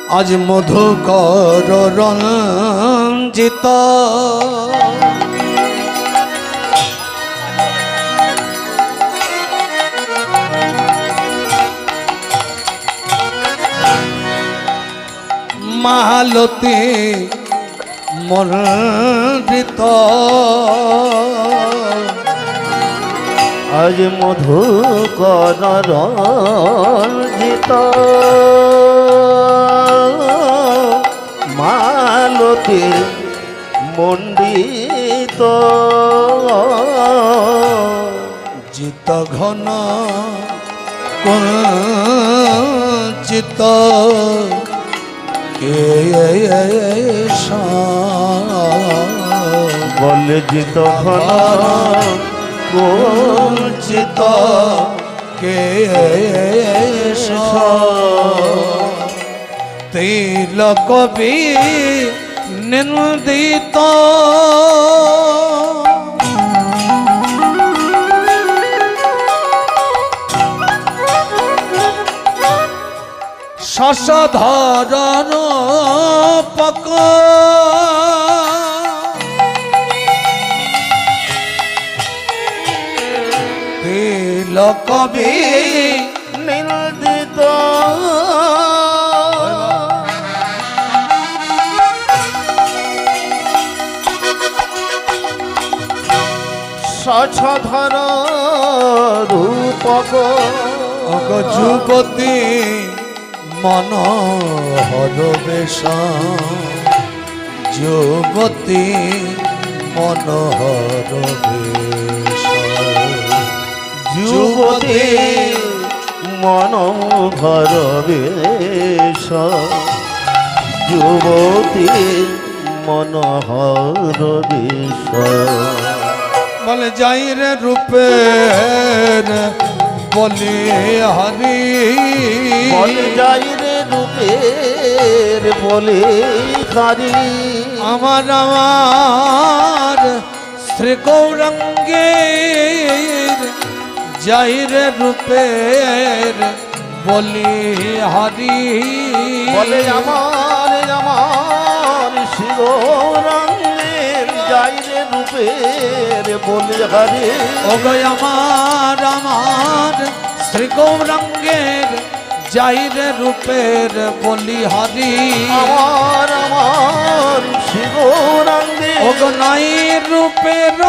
আজ মধুকর রঞ্জিত মালতী মন্ডিত আজ মধুকর রঞ্জিত মালতী মণ্ডিত জিত ঘন কুঞ্চিত বলে জিত ঘন কুঞ্চিত কেশ তিলক নিন্দিত শশধরন পক তিলক নিন্দিত শশধর রূপক যুবতী মনোহর বেশ যুবতী মনোহর বেশ যুবতী মনোহর বেশ যুবতী মনোহর বেশ বলে যাই রে রূপের বলে হরি বলে যাই রে রূপের বলে হরি আমার আমার শ্রী গৌরাঙ্গের যাই রে রূপের বলি হরি বলে আমার আমার শ্রী গৌরাঙ্গের যাই রে রূপের বলে হরি ও গো আমার আমার শ্রী গৌরাঙ্গের যাই রে রূপের বলি হরি আমার আমার শ্রী গৌরাঙ্গের ও গো নাই রূপের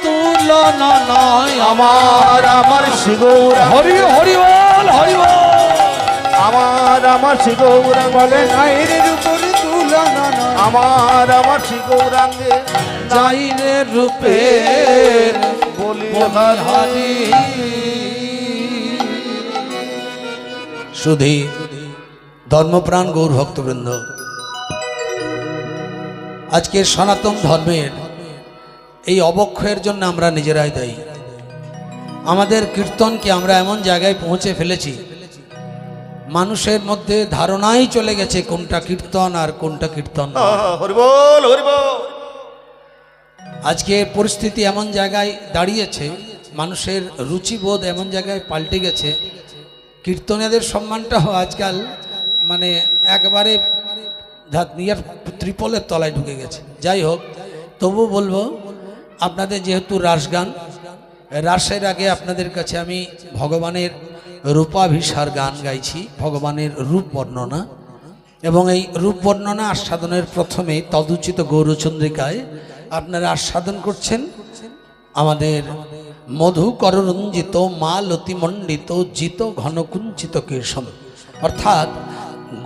তুলনা নয় আমার আমার শ্রী গৌরাঙ্গ হরি হরি বল হরি বল আমার আমার শ্রী গৌরাঙ্গ বলে নাই রে রূপের তুলনা নয় আমার আমার শ্রী গৌরাঙ্গে যাই রে রূপের বলি হরি শুধু ধর্মপ্রাণ গৌর ভক্তবৃন্দ, আজকে সনাতন ধর্মের এই অবক্ষয়ের জন্য আমরা নিজেরাই দায়ী। আমাদের কীর্তনকে আমরা এমন জায়গায় পৌঁছে ফেলেছি, মানুষের মধ্যে ধারণাই চলে গেছে কোনটা কীর্তন আর কোনটা কীর্তন নয়। হরিবল হরিবল। আজকে পরিস্থিতি এমন জায়গায় দাঁড়িয়েছে, মানুষের রুচিবোধ এমন জায়গায় পাল্টে গেছে, কীর্তনীয়দের সম্মানটাও আজকাল মানে একেবারে ত্রিপলের তলায় ঢুকে গেছে। যাই হোক, তবু বলবো আপনাদের যেহেতু রাসগান, রাসের আগে আপনাদের কাছে আমি ভগবানের রূপাভিসার গান গাইছি, ভগবানের রূপ বর্ণনা, এবং এই রূপ বর্ণনা আস্বাদনের প্রথমে তদুচিত গৌরচন্দ্রিকায় আপনারা আস্বাদন করছেন আমাদের মধুকররঞ্জিত মালতিমণ্ডিত জিত ঘনকুঞ্চিত কেশম, অর্থাৎ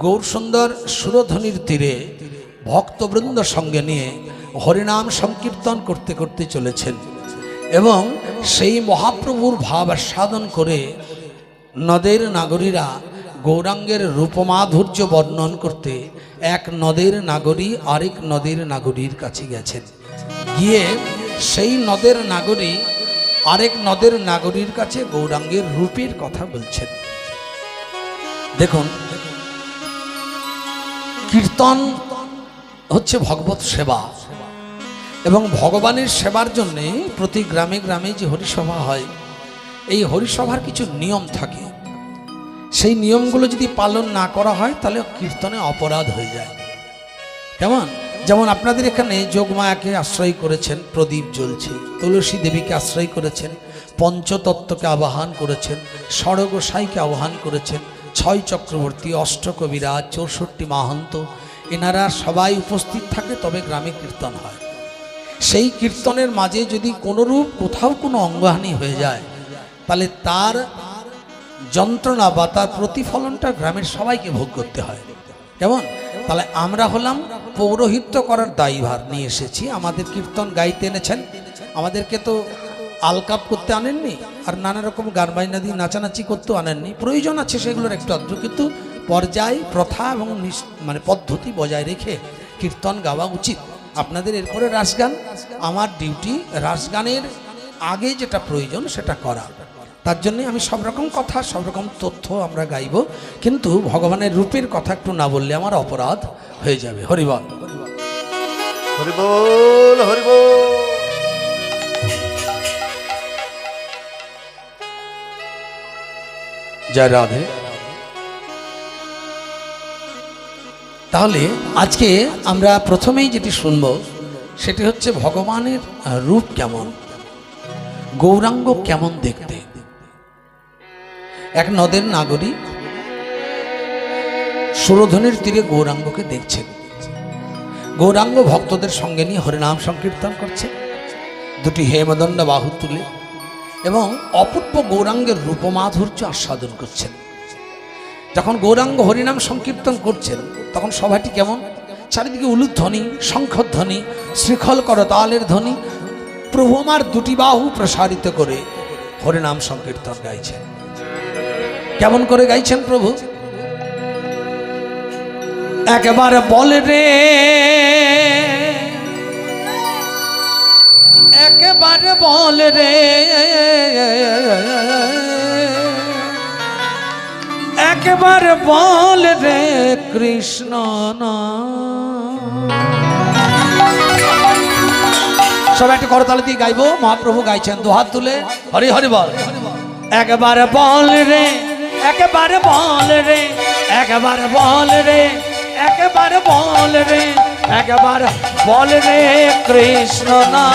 গৌরসুন্দর সুরধ্বনির তীরে ভক্তবৃন্দ সঙ্গে নিয়ে হরিনাম সংকীর্তন করতে করতে চলেছেন এবং সেই মহাপ্রভুর ভাব আস্বাদন করে নদের নাগরীরা গৌরাঙ্গের রূপমাধুর্য বর্ণন করতে এক নদের নাগরী আরেক নদের নাগরীর কাছে গেছেন। গিয়ে সেই নদের নাগরী আরেক নদের নাগরীর কাছে গৌরাঙ্গের রূপের কথা বলছেন। দেখুন, কীর্তন হচ্ছে ভগবত সেবা, এবং ভগবানের সেবার জন্যে প্রতি গ্রামে গ্রামে যে হরিসভা হয়, এই হরিসভার কিছু নিয়ম থাকে। সেই নিয়মগুলো যদি পালন না করা হয় তাহলে কীর্তনে অপরাধ হয়ে যায়। কেমন? যেমন আপনাদের এখানে যোগমায়াকে আশ্রয় করেছেন, প্রদীপ জ্বলছে, তুলসী দেবীকে আশ্রয় করেছেন, পঞ্চতত্ত্বকে আবাহন করেছেন, ষড়গোসাইকে আহ্বান করেছেন, ছয় চক্রবর্তী, অষ্টকবিরাজ, 64 মাহান্ত, এনারা সবাই উপস্থিত থাকে, তবে গ্রামে কীর্তন হয়। সেই কীর্তনের মাঝে যদি কোনোরূপ কোথাও কোনো অঙ্গহানি হয়ে যায় তাহলে তার যন্ত্রণা বা তার প্রতিফলনটা গ্রামের সবাইকে ভোগ করতে হয়। কেমন? তাহলে আমরা হলাম পৌরোহিত্য করার দায়ভার নিয়ে এসেছি। আমাদের কীর্তন গাইতে এনেছেন, আমাদেরকে তো আলকাপ করতে আনেননি, আর নানা রকম গান বাজনা দিয়ে নাচানাচি করতেও আনেননি। প্রয়োজন আছে সেগুলোর একটু আধটু, কিন্তু পর্যায়, প্রথা এবং মানে পদ্ধতি বজায় রেখে কীর্তন গাওয়া উচিত। আপনাদের এরপরে রাসগান, আমার ডিউটি রাসগানের আগে যেটা প্রয়োজন সেটা করা। তার জন্যে আমি সব রকম কথা, সব রকম তথ্য আমরা গাইব, কিন্তু ভগবানের রূপের কথা একটু না বললে আমার অপরাধ হয়ে যাবে। হরিবল হরিবল হরিবল। জয় রাধে। তাহলে আজকে আমরা প্রথমেই যেটি শুনব সেটি হচ্ছে ভগবানের রূপ কেমন, গৌরাঙ্গ কেমন দেখতে। এক নদের নাগরিক সুরধনের তীরে গৌরাঙ্গকে দেখছেন। গৌরাঙ্গ ভক্তদের সঙ্গে নিয়ে হরিনাম সংকীর্তন করছে, দুটি হেমদণ্ড বাহু তুলে, এবং অপূর্ব গৌরাঙ্গের রূপমাধুর্য আস্বাদন করছেন। যখন গৌরাঙ্গ হরিনাম সংকীর্তন করছেন তখন সভাটি কেমন, চারিদিকে উলুধ্বনি, শঙ্খধ্বনি, শৃখল করতালের ধ্বনি। প্রভু আমার দুটি বাহু প্রসারিত করে হরিনাম সংকীর্তন গাইছেন। কেমন করে গাইছেন প্রভু? একেবারে বল রে, একেবারে বল রে, একেবারে বল রে কৃষ্ণ না। সবাই একটু করতালি দিয়ে গাইবো। মহাপ্রভু গাইছেন দুহাত তুলে, হরি হরি বল। একেবারে বল রে, একেবারে বল রে, একেবারে বল রে, একেবারে বল রে, একেবারে বল রে কৃষ্ণ না।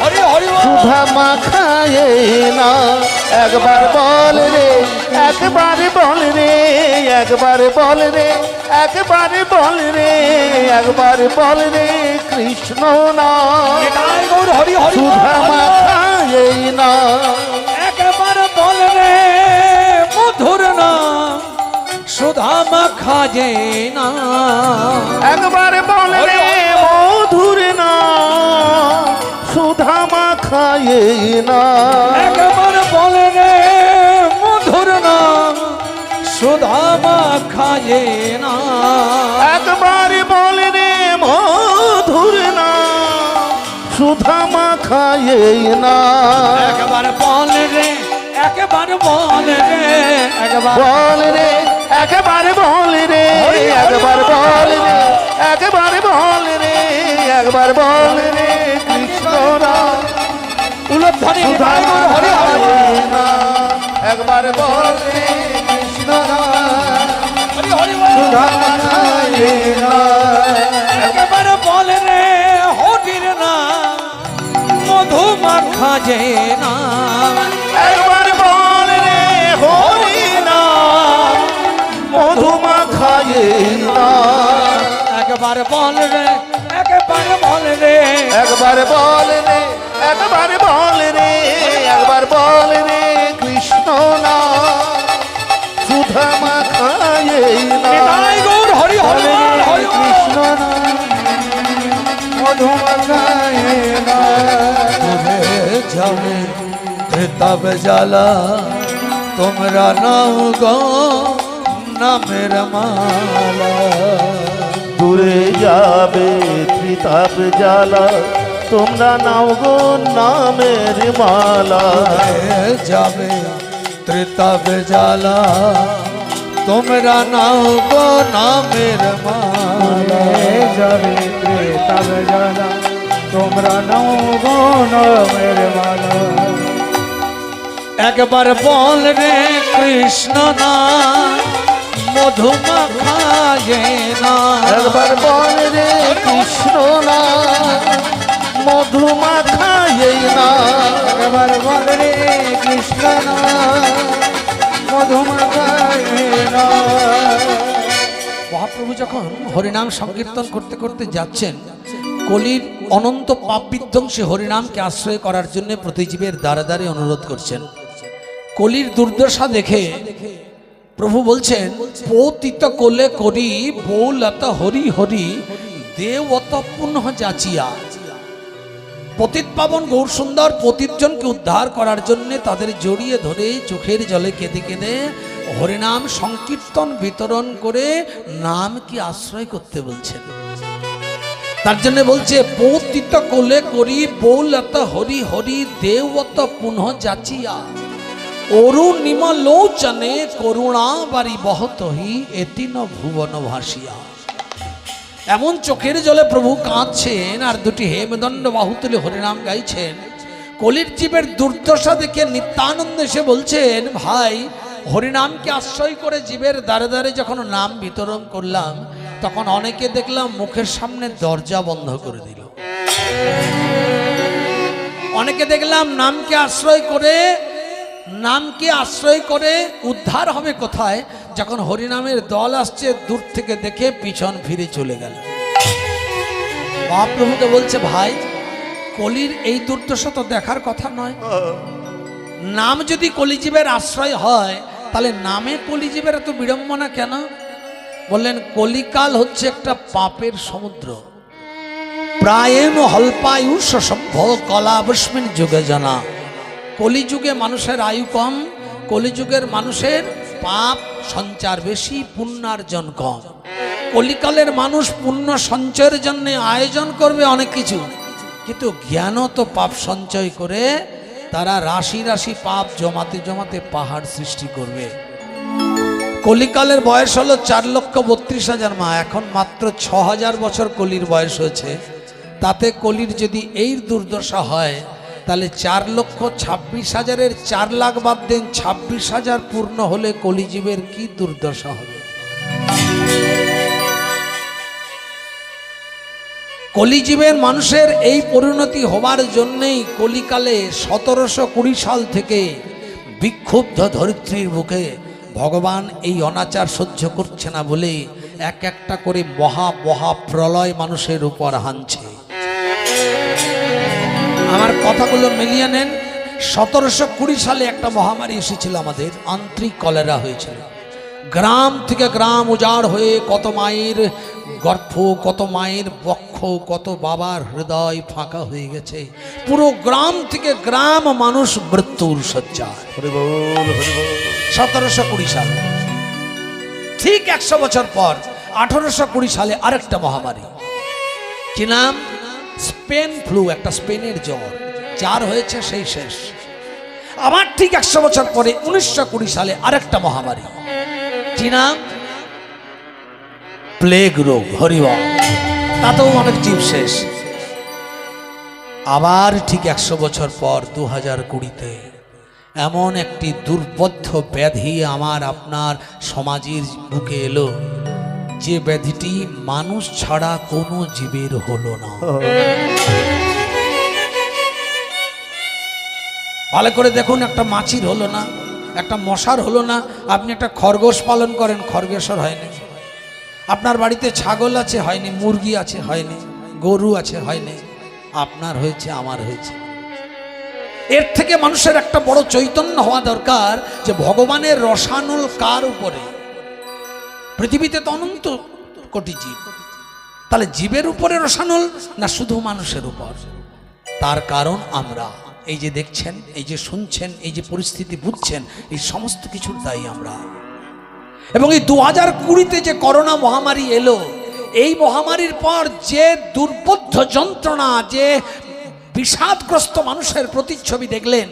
হরি হরি বল। সুধা মাখায়ে না, একবার বল রে, একবারে বল রে, একবারে বল রে, একবারে বল রে, একবারে বল রে কৃষ্ণ না। এটাই গৌর হরি হরি বল। সুধা মাখায়ে না, একবারে বল রে মধুর না, সুধা মাখা যে না। একবারে বল রে মধুর না, সুধা মাখায়ে না। একবার বল রে মধুর না, সুধা মাখা যে না। একবারে বল রে মধুর না, সুধা মাখায়ে না। একবার বল রে, একবার বল রে, একবার বল রে, একেবারে বল রে, একবার বল রে, একেবারে বল রে, একবার বল রে কৃষ্ণ না। উলধ্বনি সুধা হরি হরি বল। মাখায়ে না, একবার বল রে কৃষ্ণ না। হরি হরি বল। সুধা মাখায়ে না, একবার বল রে হরির না, মধু মাখা যে না। একবার বল রে হরি না, মধু মাখায়ে না। একবার বল রে, একবার বল রে, একবার বল রে, একবার বল রে, একবার বল রে কৃষ্ণ না। সুধা মাখায়ে না, নিতাই গৌর হরি হরি বল, হরি বল। কৃষ্ণ না, মধু মাখায়ে না। যাবে তব জ্বালা তোমরা নাও গো নামের মালা। দূরে যাবে ত্রিতাপ জ্বালা, তোমরা নাও গো নামের মালা। যাবে ত্রিতাপ জ্বালা তোমরা নাও গো নামের মালা। যাবে ত্রেতাব জ্বালা তোমরা নাও গো নামের মালা। একবার বল রে কৃষ্ণ না মধুমাখায়ে না একবার বল রে কৃষ্ণ না মধুমাখায়ে না একবার বল রে কৃষ্ণ না মধুমাখায়ে না। মহাপ্রভু যখন হরিনাম সংকীর্তন করতে করতে যাচ্ছেন, কলির অনন্ত পাপ বিধ্বংসী হরিনামকে আশ্রয় করার জন্য প্রতিজীবের দ্বারে দ্বারে অনুরোধ করছেন। কলির দুর্দশা দেখে প্রভু বলছেন, পতিত কোলে করি বৌলতা হরি হরি দেবত পুনঃ যাচিয়া। পতিত পাবন গৌর সুন্দর পতিতজনকে উদ্ধার করার জন্য তাদের জড়িয়ে ধরে চোখের জলে কেঁদে কেঁদে হরিনাম সংকীর্তন বিতরণ করে নাম কি আশ্রয় করতে বলছেন। তার জন্য বলছে, পতিত কোলে করি বৌলতা হরি হরি দেবত পুনঃ যাচিয়া অরু নিমলোচনে করুণা বাড়ি বহতহি এতিন ভুবন ভাসিয়া। এমন চোখের জলে প্রভু কাঁদছেন আর দুটি হেমদণ্ড বাহু তুলে হরিনাম গাইছেন। কলির জীবের দুর্দশা দেখে নিত্যানন্দ এসে বলছেন, ভাই হরিনামকে আশ্রয় করে জীবের দ্বারে দ্বারে যখন নাম বিতরণ করলাম, তখন অনেকে দেখলাম মুখের সামনে দরজা বন্ধ করে দিল। অনেকে দেখলাম নামকে আশ্রয় করে উদ্ধার হবে কোথায়, যখন হরিনামের দল আসছে দূর থেকে দেখে পিছন ফিরে চলে গেল। মহাপ্রভুকে বলছে, ভাই কলির এই দুর্দশা তো দেখার কথা নয়। নাম যদি কলিজীবের আশ্রয় হয়, তাহলে নামে কলিজীবের এত বিড়ম্বনা কেন? বললেন, কলিকাল হচ্ছে একটা পাপের সমুদ্র। প্রায়েণ হল্পায়ুষ সভ্য কলাবস্মিন যুগে জানা। কলিযুগে মানুষের আয়ু কম, কলিযুগের মানুষের পাপ সঞ্চার বেশি, পুণ্যার্জন কম। কলিকালের মানুষ পুণ্য সঞ্চয়ের জন্য আয়োজন করবে অনেক কিছু, কিন্তু জ্ঞানও তো পাপ সঞ্চয় করে তারা রাশি রাশি পাপ জমাতে জমাতে পাহাড় সৃষ্টি করবে। কলিকালের বয়স হলো 4,32,000 মা, এখন মাত্র 6,000 বছর কলির বয়স হয়েছে। তাতে কলির যদি এই দুর্দশা হয়, তাহলে 4,26,000-এর 4 লাখ বাদ দেন, 26,000 পূর্ণ হলে কলিজীবের কি দুর্দশা হবে। কলিজীবের মানুষের এই পরিণতি হবার জন্যেই কলিকালে 1720 সাল থেকে বিক্ষুব্ধ ধরিত্রীর বুকে ভগবান এই অনাচার সহ্য করছে না বলে এক একটা করে মহা প্রলয় মানুষের উপর হানছে। আমার কথাগুলো মিলিয়ে নেন। 1720 সালে একটা মহামারী এসেছিল, আমাদের আন্ত্রিক কলেরা হয়েছিল। গ্রাম থেকে গ্রাম উজাড় হয়ে কত মায়ের গর্ভ, কত মায়ের বক্ষ, কত বাবার হৃদয় ফাঁকা হয়ে গেছে। পুরো গ্রাম থেকে গ্রাম মানুষ মৃত্যুর শয্যায়। 1720 সালে ঠিক 100 বছর পর 1820 সালে আরেকটা মহামারী, কি নাম? স্পেন ফ্লু, একটা স্পেনের জ্বর, যার হয়েছে সেই শেষ। আবার ঠিক 100 বছর পরে 1920 সালে আরেকটা মহামারী, কি নাম? প্লেগ রোগ। হরিবল, তাতেও অনেক জীব শেষ। আবার ঠিক 100 বছর পর 2020-তে এমন একটি দুর্বোধ্য ব্যাধি আমার আপনার সমাজের বুকে এলো, যে ব্যাধিটি মানুষ ছাড়া কোনো জীবের হলো না। ভালো করে দেখুন, একটা মাছির হলো না, একটা মশার হলো না। আপনি একটা খরগোশ পালন করেন, খরগোশের হয়নি। আপনার বাড়িতে ছাগল আছে, হয়নি। মুরগি আছে, হয়নি। গরু আছে, হয়নি। আপনার হয়েছে, আমার হয়েছে। এর থেকে মানুষের একটা বড় চৈতন্য হওয়া দরকার যে ভগবানের রসানুল কার উপরে? পৃথিবীতে তো অনন্ত কোটি জীব, তাহলে জীবের উপরে রসানুল না শুধু মানুষের উপর? তার কারণ আমরা এই যে দেখছেন, এই যে শুনছেন, এই যে পরিস্থিতি বুঝছেন, এই সমস্ত কিছুর দায়ী আমরা। এবং এই 2020-তে যে করোনা মহামারী এলো, এই মহামারীর পর যে দুর্বোধ্য যন্ত্রণা, যে বিষাদগ্রস্ত মানুষের প্রতিচ্ছবি দেখলেন,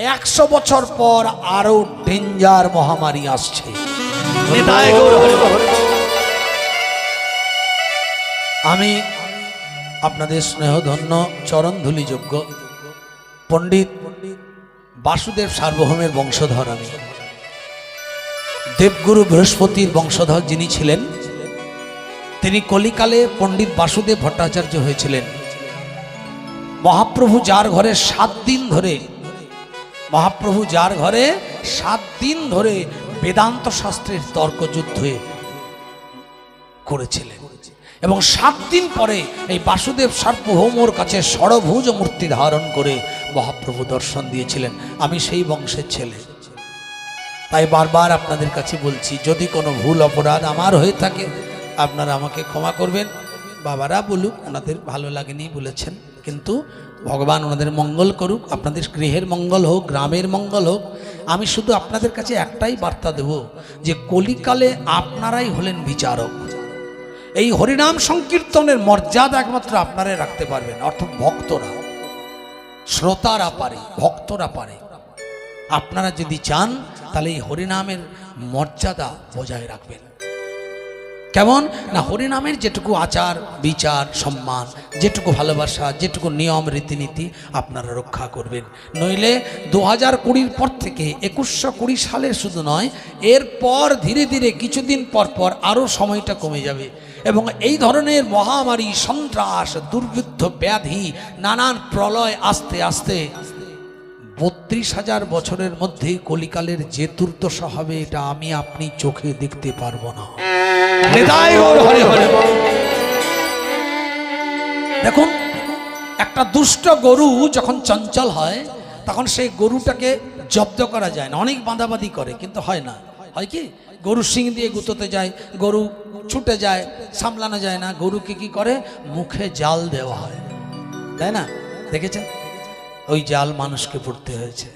100 বছর পর আরো ডেঞ্জার মহামারী আসছে। আমি আপনাদের স্নেহধন্য চরণধূলিযোগ্য পণ্ডিত বাসুদেব সার্বভৌমের বংশধর। আমি দেবগুরু বৃহস্পতির বংশধর যিনি ছিলেন, তিনি কলিকালে পণ্ডিত বাসুদেব ভট্টাচার্য হয়েছিলেন। মহাপ্রভু যার ঘরে 7 দিন ধরে, মহাপ্রভু যার ঘরে 7 দিন ধরে বেদান্ত শাস্ত্রের তর্কযুদ্ধ করেছিলেন, এবং 7 দিন পরে এই বাসুদেব সার্বভৌমর কাছে ষড়ভুজ মূর্তি ধারণ করে মহাপ্রভু দর্শন দিয়েছিলেন। আমি সেই বংশের ছেলে, তাই বারবার আপনাদের কাছে বলছি, যদি কোনো ভুল অপরাধ আমার হয়ে থাকে আপনারা আমাকে ক্ষমা করবেন। বাবারা বলুক ওনাদের ভালো লাগেনি বলেছেন, কিন্তু ভগবান ওনাদের মঙ্গল করুক, আপনাদের গৃহের মঙ্গল হোক, গ্রামের মঙ্গল হোক। আমি শুধু আপনাদের কাছে একটাই বার্তা দেব যে কলিকালে আপনারাই হলেন বিচারক। এই হরিনাম সংকীর্তনের মর্যাদা একমাত্র আপনারাই রাখতে পারবেন, অর্থাৎ ভক্তরা, শ্রোতারা পারে, ভক্তরা পারে। আপনারা যদি চান তাহলে এই হরিনামের মর্যাদা বজায় রাখবেন। কেমন না, হরিনামের যেটুকু আচার বিচার সম্মান, যেটুকু ভালোবাসা, যেটুকু নিয়ম রীতিনীতি আপনারা রক্ষা করবেন। নইলে 2020 পর থেকে 2120 সালের শুধু নয়, এরপর ধীরে ধীরে কিছুদিন পর পর আরও সময়টা কমে যাবে, এবং এই ধরনের মহামারী, সন্ত্রাস, দুর্ভিক্ষ, ব্যাধি, নানান প্রলয় আস্তে আস্তে 32,000 বছরের মধ্যে কলিকালের যে দুর্দশা হবে এটা আমি আপনি চোখে দেখতে পারবো না। দেখুন, একটা দুষ্ট গরু যখন চঞ্চল হয় তখন সেই গরুটাকে জব্দ করা যায় না, অনেক বাঁধাবাঁধি করে, কিন্তু হয় না। হয় কি, গরু শিং দিয়ে গুঁতোতে যায়, গরু ছুটে যায়, সামলানো যায় না, গরুকে কি করে মুখে জাল দেওয়া হয়, তাই না? দেখেছেন? ওই জাল মানুষকে পড়তে হয়েছে।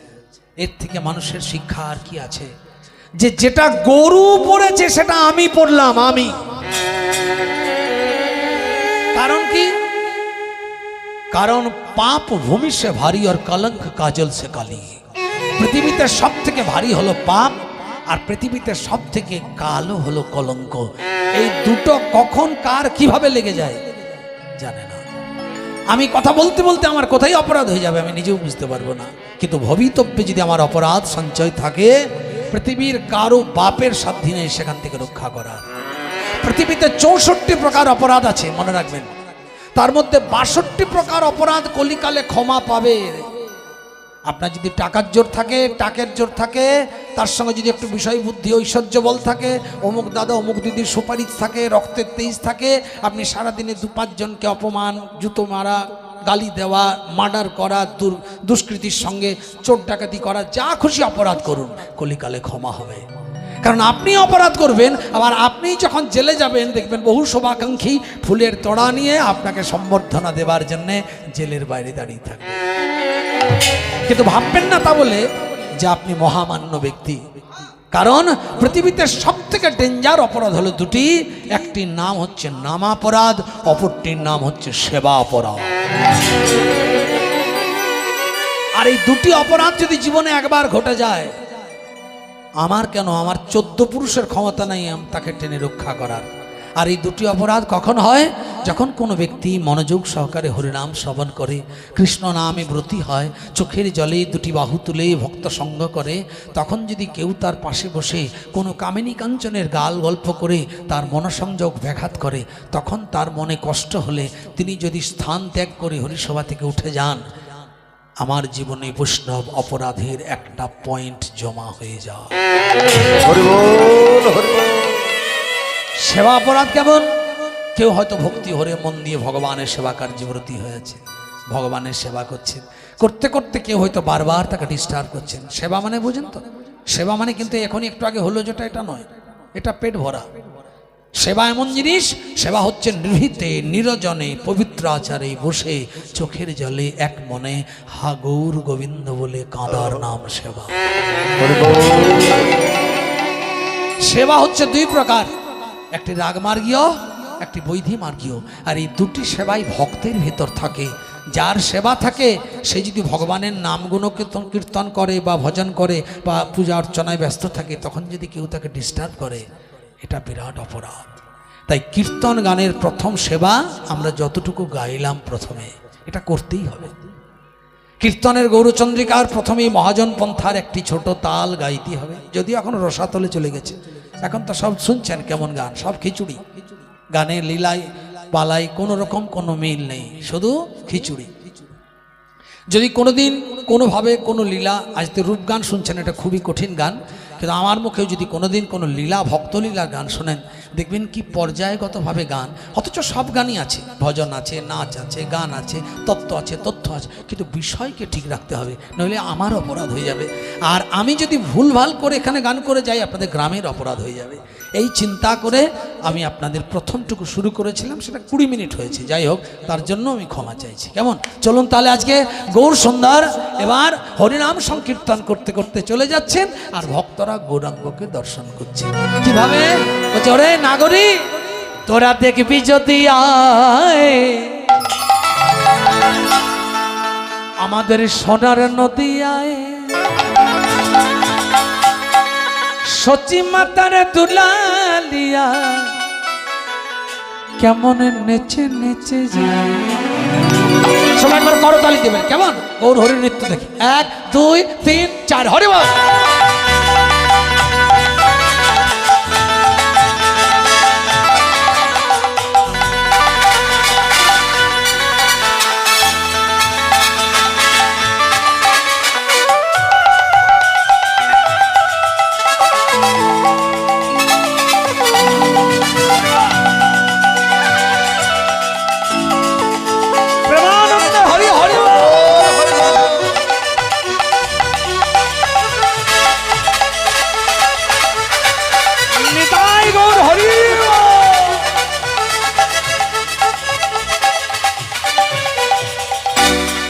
এর থেকে মানুষের শিক্ষা আর কি আছে? যে যেটা গরু পড়েছে সেটা আমি পড়লাম, আমি। কারণ কি? কারণ পাপ ভূমি সে ভারী আর কলঙ্ক কাজল সে কালি। পৃথিবীতে সব থেকে ভারী হলো পাপ, আর পৃথিবীতে সব থেকে কালো হলো কলঙ্ক। এই দুটো কখন কার কিভাবে লেগে যায় জানে না। আমি কথা বলতে বলতে আমার কোথায় অপরাধ হয়ে যাবে আমি নিজেও বুঝতে পারবো না, কিন্তু ভবিতব্যে যদি আমার অপরাধ সঞ্চয় থাকে, পৃথিবীর কারো বাপের সাধ্য নেই সেখান থেকে রক্ষা করার। পৃথিবীতে 64 প্রকার অপরাধ আছে, মনে রাখবেন। তার মধ্যে 62 প্রকার অপরাধ কলিকালে ক্ষমা পাবে। আপনার যদি টাকার জোর থাকে, টাকের জোর থাকে, তার সঙ্গে যদি একটু বিষয় বুদ্ধি ঐশ্বর্য বল থাকে, অমুক দাদা অমুক দিদির সুপারিশ থাকে, রক্তের তেজ থাকে, আপনি সারাদিনে 2-5 জনকে অপমান, জুতো মারা, গালি দেওয়া, মার্ডার করা, দুষ্কৃতির সঙ্গে চোর ডাকাতি করা, যা খুশি অপরাধ করুন, কলিকালে ক্ষমা হবে। কারণ আপনি অপরাধ করবেন, আবার আপনি যখন জেলে যাবেন দেখবেন বহু শুভাকাঙ্ক্ষী ফুলের তোড়া নিয়ে আপনাকে সম্বর্ধনা দেবার জন্যে জেলের বাইরে দাঁড়িয়ে থাকে। কিন্তু ভাববেন না তা বলে যে আপনি মহামান্য ব্যক্তি। কারণ পৃথিবীতে সব থেকে ডেঞ্জার অপরাধ হলো দুটি, একটির নাম হচ্ছে নামাপরাধ, অপরটির নাম হচ্ছে সেবা অপরাধ। আর এই দুটি অপরাধ যদি জীবনে একবার ঘটে যায়, আমার কেন, আমার 14 পুরুষের ক্ষমতা নাই তাকে টেনে রক্ষা করার। আর এই দুটি অপরাধ কখন হয়? যখন কোনো ব্যক্তি মনোযোগ সহকারে হরিনাম শ্রবণ করে, কৃষ্ণ নামে ব্রতী হয়, চোখের জলে দুটি বাহু তুলে ভক্ত সঙ্গ করে, তখন যদি কেউ তার পাশে বসে কোনো কামিনী কাঞ্চনের গাল গল্প করে তার মনসংযোগ ব্যাঘাত করে, তখন তার মনে কষ্ট হলে তিনি যদি স্থান ত্যাগ করে হরিসভা থেকে উঠে যান, আমার জীবনে বৈষ্ণব অপরাধের একটা পয়েন্ট জমা হয়ে যায়। সেবা অপরাধ কেমন? কেউ হয়তো ভক্তি হরে মন দিয়ে ভগবানের সেবা কার্যে ব্রতী হয়েছে, ভগবানের সেবা করছেন, করতে করতে কেউ হয়তো বারবার তাকে ডিস্টার্ব করছেন। সেবা মানে বুঝেন তো? সেবা মানে কিন্তু এখনই একটু আগে হলো যেটা, এটা নয়, এটা পেট ভরা। সেবা এমন জিনিস, সেবা হচ্ছে নিভৃতে নিরজনে পবিত্র আচারে বসে চোখের জলে এক মনে হা গৌর গোবিন্দ বলে কাঁদার নাম সেবা। সেবা হচ্ছে 2 প্রকার, একটি রাগমার্গীয়, একটি বৈধি মার্গীয়। আর এই দুটি সেবাই ভক্তের ভেতর থাকে। যার সেবা থাকে সে যদি ভগবানের নাম গুণ কীর্তন করে বা ভজন করে বা পূজা অর্চনায় ব্যস্ত থাকে, তখন যদি কেউ তাকে ডিস্টার্ব করে, এটা বিরাট অপরাধ। তাই কীর্তন গানের প্রথম সেবা আমরা যতটুকু গাইলাম প্রথমে, এটা করতেই হবে। কীর্তনের গৌরচন্দ্রিকার প্রথমেই মহাজন পন্থার একটি ছোট তাল গাইতে হবে, যদিও এখন রসাতলে চলে গেছে। এখন তো সব শুনছেন কেমন গান, সব খিচুড়ি, গানে লীলায় পালায় কোনো রকম কোনো মিল নেই, শুধু খিচুড়ি। যদি কোনোদিন কোনোভাবে কোনো লীলা, আজ তো রূপ গান শুনছেন, এটা খুবই কঠিন গান, কিন্তু আমার মুখেও যদি কোনোদিন কোনো লীলা, ভক্তলীলার গান শোনেন, দেখবেন কি পর্যায়গতভাবে গান, অথচ সব গানই আছে, ভজন আছে, নাচ আছে, গান আছে, তত্ত্ব আছে, তথ্য আছে, কিন্তু বিষয়কে ঠিক রাখতে হবে, নইলে আমার অপরাধ হয়ে যাবে। আর আমি যদি ভুলভাল করে এখানে গান করে যাই, আপনাদের গ্রামের অপরাধ হয়ে যাবে। এই চিন্তা করে আমি আপনাদের প্রথমটুকু শুরু করেছিলাম, সেটা 20 মিনিট হয়েছে। যাই হোক, তার জন্য আমি ক্ষমা চাইছি। কেমন? চলুন তাহলে আজকে গৌর সন্ধ্যার এবার হরিনাম সংকীর্তন করতে করতে চলে যাচ্ছেন, আর ভক্তরা গৌরাঙ্গকে দর্শন করছে। কিভাবে? বলছে, ওরে নাগরী, তোরা দেখবি যদি আয় আমাদের সোনার নদী আয়, সচি মাতার দুলালিয়া কেমন নেচে নেচে যায়। সবাই একবার করতালি দেবেন, কেমন? গৌর হরি নৃত্য দেখি। 1 2 3 4 হরি বল।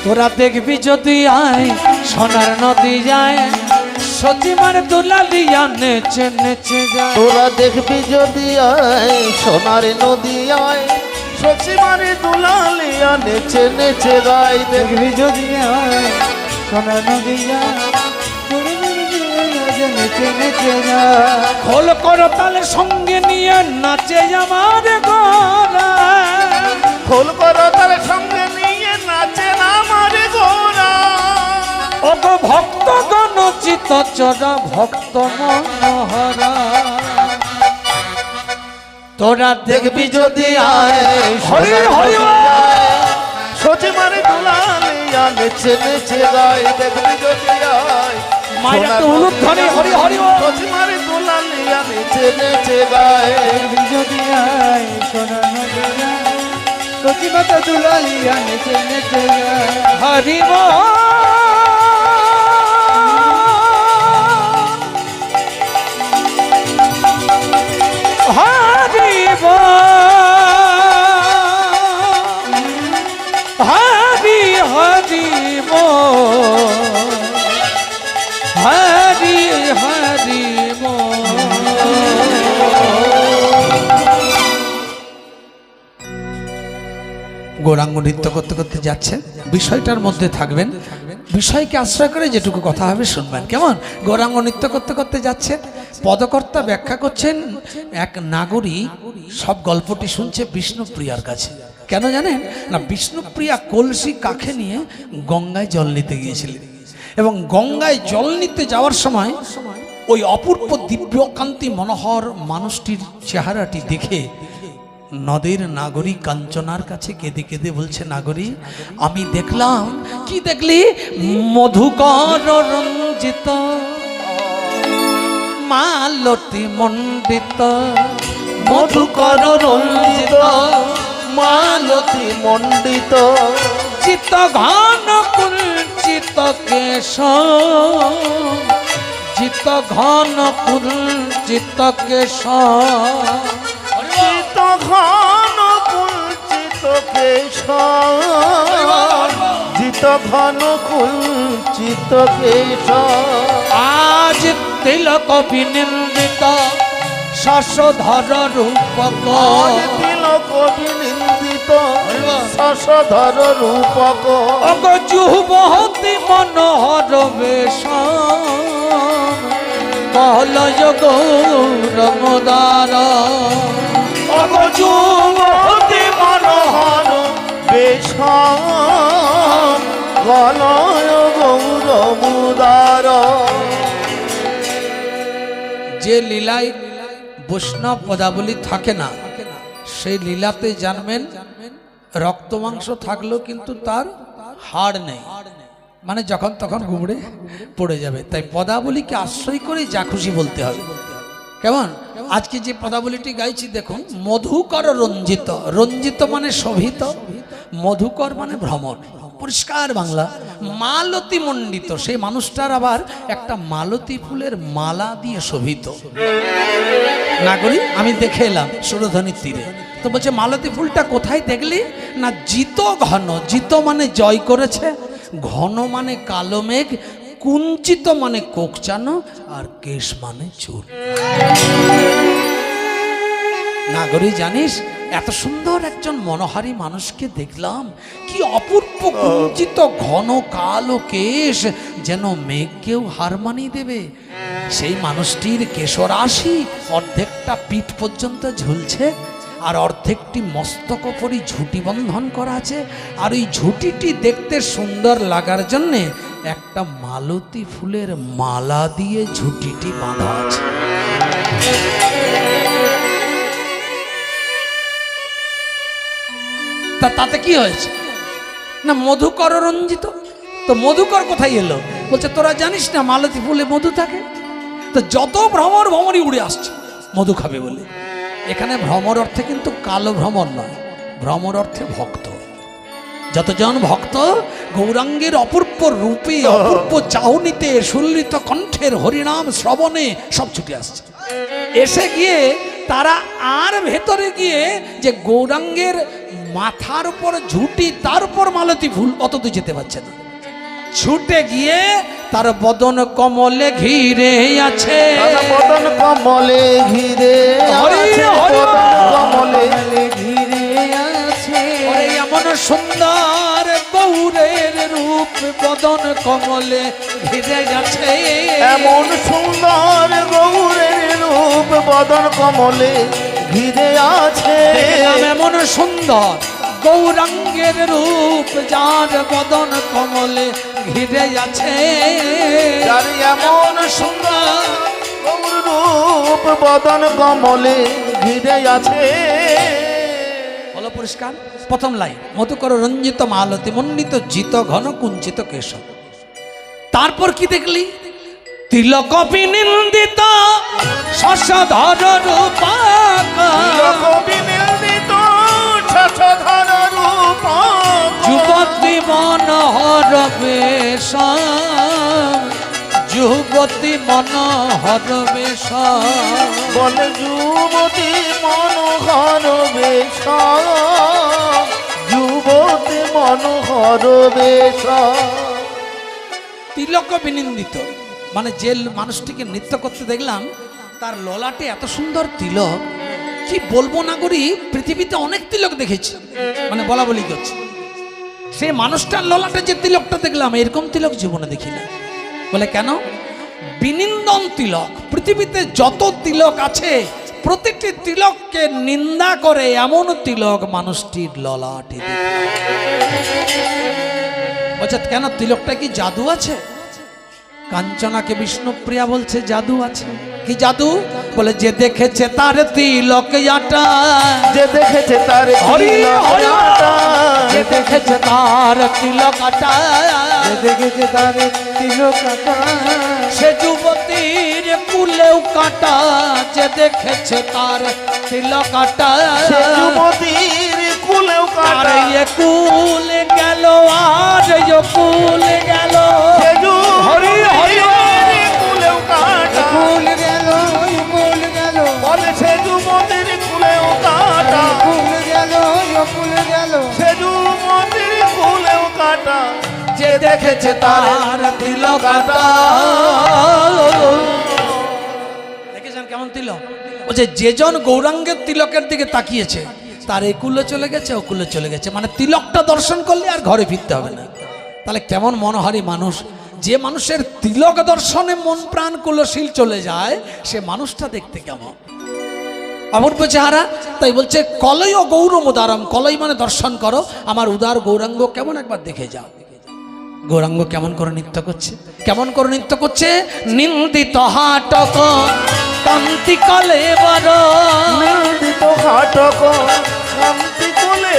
তোরা দেখবি যদি আয় সোনার নদী যায়, সচিমার দুলালিয়া নেচে নেচে যায়। তোরা দেখবি যদি আয় সোনার নদী আয়, সচিমারে দুলালিয়া নেচে নেচে গায়। দেখবি যদি আয় সোনার নদী যায়, নেচে নেচে যায়। খোল করতালের সঙ্গে নিয়ে নাচে আমার গোরা, খোল করতালের সঙ্গে নিয়ে নাচে আমার গোরা। ওগো ভক্ত গণ চিত চরা ভক্ত মনোহরা, তোরা দেখবি যদি আয় হরি হরি সচিমারে দুলালিয়া নেচে নেচে গায়। দেখবি যদি আয় মায়েরা তো উলুধ্বনি হরি হরি সচিমারে দুলালিয়া নেচে নেচে গায়। দেখবি যদি আয় সোনার নদী যায়, সচি মাতা দুলালিয়া নেচে নেচে যায়। হরি হরি হরি হরি হরি গৌরাঙ্গ নৃত্য করতে করতে যাচ্ছেন, বিষয়টার মধ্যে থাকবেন, বিষয়কে আশ্রয় করে যেটুকু কথা হবে শুনবেন। কেমন? গৌরাঙ্গ নৃত্য করতে করতে যাচ্ছেন, পদকর্তা ব্যাখ্যা করছেন, এক নাগরিক সব গল্পটি শুনছে বিষ্ণুপ্রিয়ার কাছে। কেন জানেন না? বিষ্ণুপ্রিয়া কলসি কাঁখে নিয়ে গঙ্গায় জল নিতে গিয়েছিলেন, এবং গঙ্গায় জল নিতে যাওয়ার সময় ওই অপূর্ব দিব্যকান্তি মনোহর মানুষটির চেহারাটি দেখে নদীর নাগরী কাঞ্চনার কাছে কেঁদে কেঁদে বলছে, নাগরী আমি দেখলাম। কি দেখলি? মধুকর রঞ্জিত মালতী মণ্ডিত, মধুকর রঞ্জিত মালতী মণ্ডিত, চিত ঘন কুঞ্চিত কেশ, চিত ঘন কুঞ্চিত কেশ, চিত ঘন কুঞ্চিত কেশ, জিত ঘন কুঞ্চিত কেশ। আজ তিলক বিনিন্দিত শশধর রূপক, তিলক বিনিন্দিত শশধর রূপক, অগ যুবতী মনোহর বেশ, কলয় গৌরমদার, অগ যুবতী মনোহর বেশ, কলয় যে লীলায় বৈষ্ণব পদাবলী থাকে না, সেই লীলাতে জানবেন রক্ত মাংস থাকলেও কিন্তু তার হাড় নেই, মানে যখন তখন গুমড়ে পড়ে যাবে। তাই পদাবলীকে আশ্রয় করে যা খুশি বলতে হবে। কেমন আজকে যে পদাবলীটি গাইছি দেখুন, মধুকর রঞ্জিত, রঞ্জিত মানে শোভিত, মধুকর মানে ভ্রমর, পরিষ্কার বাংলা। মালতী মণ্ডিত, সেই মানুষটার আবার একটা মালতী ফুলের মালা দিয়ে শোভিত। নাগরী আমি দেখে এলাম সুরধনির তীরে, তো বলছে মালতী ফুলটা কোথায় দেখলি? না জিত ঘন, জিত মানে জয় করেছে, ঘন মানে কালো মেঘ, কুঞ্চিত মানে কোকচানো, আর কেশ মানে চুল। নাগরী জানিস এত সুন্দর একজন মনোহারী মানুষকে দেখলাম, কি অপূর্ব কুঞ্চিত ঘন কালো কেশ, যেন মেঘকেও হার মানিয়ে দেবে। সেই মানুষটির কেশরাশি অর্ধেকটা পিঠ পর্যন্ত ঝুলছে, আর অর্ধেকটি মস্তক উপরই ঝুঁটি বন্ধন করা আছে, আর ওই ঝুঁটিটি দেখতে সুন্দর লাগার জন্যে একটা মালতী ফুলের মালা দিয়ে ঝুঁটিটি বাঁধা আছে। তাতে কি হয়েছে? না মধুকর রঞ্জিত। তো মধুকর কোথায় এলো? বলছে তোরা জানিস না মালতী ফুলে মধু থাকে? তো যত ভ্রমর, ভ্রমরই উড়ে আসছে মধু খাবে বলে। এখানে ভ্রমর অর্থে কিন্তু কালো ভ্রমর নয়, ভ্রমর অর্থে ভক্ত। যতজন ভক্ত গৌরাঙ্গের অপূর্ব রূপে, অপূর্ব চাহনিতে, সুললিত কণ্ঠের হরিনাম শ্রবণে সব ছুটে আসছে। এসে গিয়ে তারা আর ভেতরে গিয়ে যে গৌরাঙ্গের মাথার উপর ঝুঁটি, তার উপর মালতী ফুল, অত তো যেতে পারছে না। ছুটে গিয়ে তার বদন কমলে ঘিরে আছে, বদন কমলে ঘিরে আছে, বদন কমলে ঘিরে আছে। এমন সুন্দর গৌরের রূপ বদন কমলে ঘিরে আছে, এমন সুন্দর গৌরের রূপ বদন কমলে ঘিরে আছে। এমন সুন্দর গৌরাঙ্গের রূপ যার বদন কমলে ঘিরে আছে, যার এমন সুন্দর গৌর রূপ বদন কমলে ঘিরে আছে। হলো পরিষ্কার। প্রথম লাইন মধুকর রঞ্জিত মালতী মণ্ডিত জিত ঘন কুঞ্চিত কেশ। তারপর কি দেখলি? তিলক বিনিন্দিত শশধর রূপাক, যুবতী মনোহর বেশ, যুবতী মনোহর বেশ, বলে যুবতী মনোহর বেশ, যুবতী মনোহর বেশ। তিলক বিনিন্দিত মানে যে মানুষটিকে নৃত্য করতে দেখলাম তার ললাটে এত সুন্দর তিলক, কি বলবো না করি, পৃথিবীতে অনেক তিলক দেখেছি, মানে বলা বলি করছে। সে মানুষটার ললাটে যে তিলকটা দেখলাম এরকম তিলক জীবনে দেখি না। বলে কেন? বিনিন্দন তিলক। পৃথিবীতে যত তিলক আছে প্রতিটি তিলককে নিন্দা করে এমন তিলক মানুষটির ললাটে। বলছে কেন? তিলকটা কি জাদু আছে? কাঞ্চনাকে বিষ্ণুপ্রিয়া বলছে জাদু আছে। কি জাদু? বলে যে দেখেছে তার তিলক আটা, যে দেখেছে তার তিলক আটা, যে দেখেছে তার তিলক আটা, যে দেখেছে তার তিলক আটা, সে যুবতীর কুলেও কাটা, যে দেখেছে তার তিলক আটা, সে যুবতীর কুলেও কাটা। এ কুল গেল আর কুল গেল, হরি হরি কুলেও কাটা, ফুল গেল ফুল গেল, বলে সে যুবতীর কুলেও কাটা, ফুল গেল ফুল গেল, সে যুবতীর কুলেও কাটা, যে দেখেছে তার তিলক আটা। দেখেছেন কেমন তিলক? বলছে যেজন গৌরাঙ্গের তিলকের দিকে তাকিয়েছে তার এই কুলে চলে গেছে, ও কুলে চলে গেছে, মানে তিলকটা দর্শন করলে আর ঘরে ফিরতে হবে না। তাহলে কেমন মনোহারী মানুষ! যে মানুষের তিলক দর্শনে মন প্রাণ কুলশীল চলে যায় সে মানুষটা দেখতে কেমন অপূর্ব চেহারা। তাই বলছে কলয় গৌরম উদারম, কলয় মানে দর্শন করো, আমার উদার গৌরাঙ্গ কেমন একবার দেখে যাও। গৌরাঙ্গ কেমন করে নৃত্য করছে, কেমন করে নৃত্য করছে। নিন্দিত হাটক কান্তি কলে বড় নিন্দিত হাটক কান্তি কোলে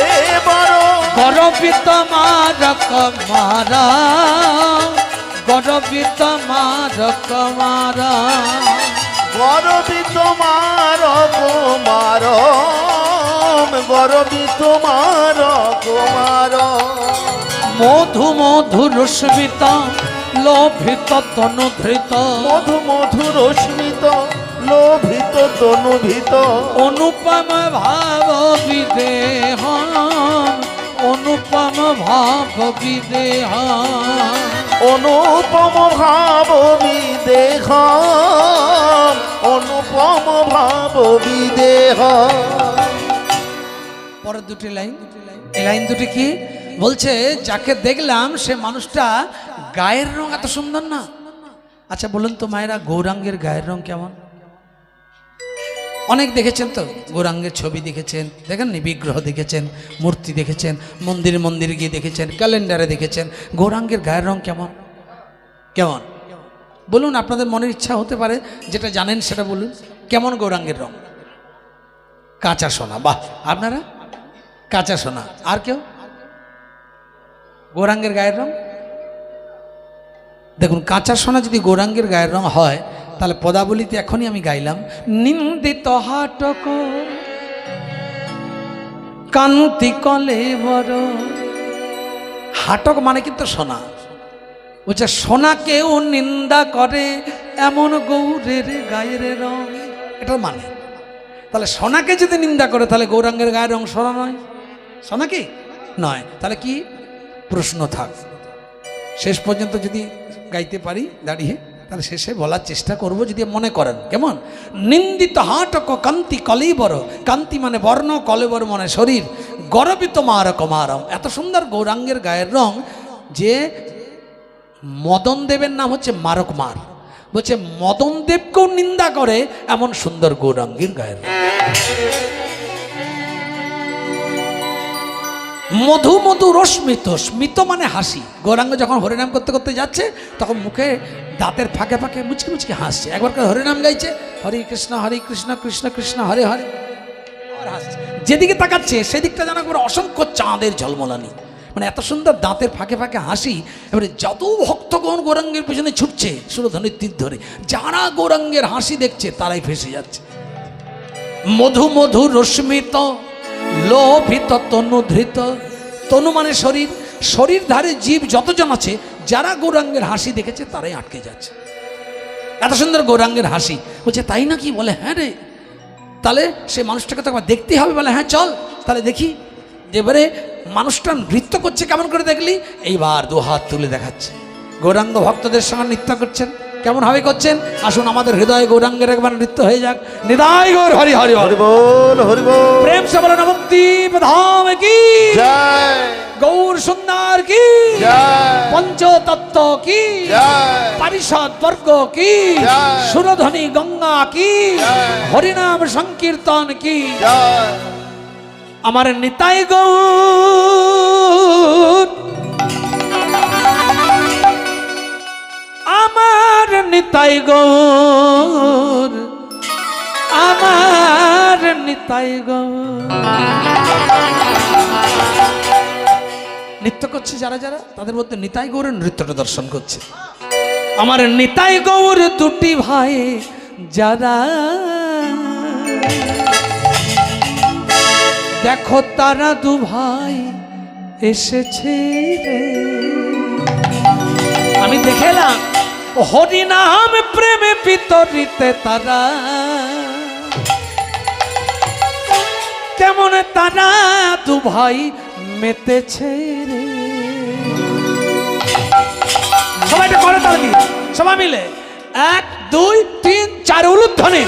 বড় গরবিত মারক মারা গরবিত মারক মারা গরবিত মার কুমার গরবিত মার কুমার মধু মধু রশ্মিত লোভিত তনুধৃত মধু মধু রশ্মিত লোভিত তনুভিত অনুপম ভাব বিদেহ অনুপম ভাব বিদেহ অনুপম ভাব বিদেহ অনুপম ভাব বিদেহ পরের দুটি লাইন এই লাইন দুটি কি বলছে? যাকে দেখলাম সে মানুষটা গায়ের রং এত সুন্দর না। আচ্ছা বলুন তো মায়েরা, গৌরাঙ্গের গায়ের রং কেমন? অনেক দেখেছেন তো, গৌরাঙ্গের ছবি দেখেছেন, দেখেননি? বিগ্রহ দেখেছেন, মূর্তি দেখেছেন, মন্দিরে মন্দিরে গিয়ে দেখেছেন, ক্যালেন্ডারে দেখেছেন। গৌরাঙ্গের গায়ের রং কেমন? কেমন বলুন, আপনাদের মনের ইচ্ছা হতে পারে, যেটা জানেন সেটা বলুন। কেমন গৌরাঙ্গের রং? কাঁচা সোনা। বাহ, আপনারা? কাঁচা সোনা। আর কেউ? গৌরাঙ্গের গায়ের রং দেখুন, কাঁচা সোনা যদি গৌরাঙ্গের গায়ের রং হয়, তাহলে পদাবলিতে এখনই আমি গাইলাম, নিন্দিত হাটক কান্তি কলে বড়। হাটক মানে কিন্তু সোনা। বলছে সোনাকেও নিন্দা করে এমন গৌরের গায়ের রং, এটার মানে। তাহলে সোনাকে যদি নিন্দা করে, তাহলে গৌরাঙ্গের গায়ের রং সোনা নয়? সোনা কি নয়? তাহলে কি? প্রশ্ন থাক। শেষ পর্যন্ত যদি গাইতে পারি দাঁড়িয়ে, তাহলে শেষে বলার চেষ্টা করব, যদি মনে করেন। কেমন? নিন্দিত হাটক কান্তি কলেবর। কান্তি মানে বর্ণ, কলেবর মানে শরীর। গরবিত মারক মারম। এত সুন্দর গৌরাঙ্গের গায়ের রং যে মদন দেবের নাম হচ্ছে মারক মার। বলছে মদন দেবকেও নিন্দা করে এমন সুন্দর গৌরাঙ্গের গায়ের রং। মধু মধু রশ্মিত। স্মিত মানে হাসি। গৌরাঙ্গ যখন হরিনাম করতে করতে যাচ্ছে, তখন মুখে দাঁতের ফাঁকে ফাঁকে মুচকি মুচকি হাসছে। একবার করে হরিনাম গাইছে, হরে কৃষ্ণ কৃষ্ণ কৃষ্ণ হরে হরে, আর হাসছে। যেদিকে তাকাচ্ছে সেদিকটা যেন একবার অসংখ্য চাঁদের ঝলমলানি। মানে এত সুন্দর দাঁতের ফাঁকে ফাঁকে হাসি। এবারে যত ভক্তগণ গৌরাঙ্গের পেছনে ছুটছে সুরধনের তীর ধরে, যারা গৌরাঙ্গের হাসি দেখছে তারাই ফেসে যাচ্ছে। মধু মধু রশ্মিত লোভিত তনুধৃত। তনু মানে শরীর। শরীর ধারে জীব যতজন আছে, যারা গৌরাঙ্গের হাসি দেখেছে তারাই আটকে যাচ্ছে। এত সুন্দর গৌরাঙ্গের হাসি। বলছে তাই নাকি? বলে হ্যাঁ রে। তাহলে সে মানুষটাকে তো একবার দেখতেই হবে। বলে হ্যাঁ চল তাহলে দেখি। এবারে মানুষটা নৃত্য করছে, কেমন করে দেখলি? এইবার দু হাত তুলে দেখাচ্ছে, গৌরাঙ্গ ভক্তদের সঙ্গে নৃত্য করছেন। কেমন ভাবে করছেন? আসুন আমাদের হৃদয়ে গৌরাঙ্গের একবার নৃত্য হয়ে যাক। নিদায় গৌর হরি হরি হরি বল, হরি বল। প্রেম সে বলো নবদ্বীপ ধাম কি জয়, গৌর সুন্দর কি জয়, পঞ্চতত্ত্ব কি জয়, পারিষদ বর্গ কি জয়। সুরধনী গঙ্গা কি জয়। হরিনাম সংকীর্তন কি। জয়। আমার নিতাই গৌর, আমার নিতাই গৌর, আমার নিতাই গৌর। নৃত্য করছে যারা যারা, তাদের মধ্যে নিতাই গৌরের নৃত্যটা দর্শন করছে। আমার নিতাই গৌর দুটি ভাই যারা, দেখো তারা দু ভাই এসেছে রে। আমি দেখলাম হরিনাম প্রেমে বিতরিতে তারা, কেমন তারা দু ভাই মেতেছে রে। সবাই এটা করে তাহলে সবাই মিলে 1 2 3 4 উলুধ্বনি।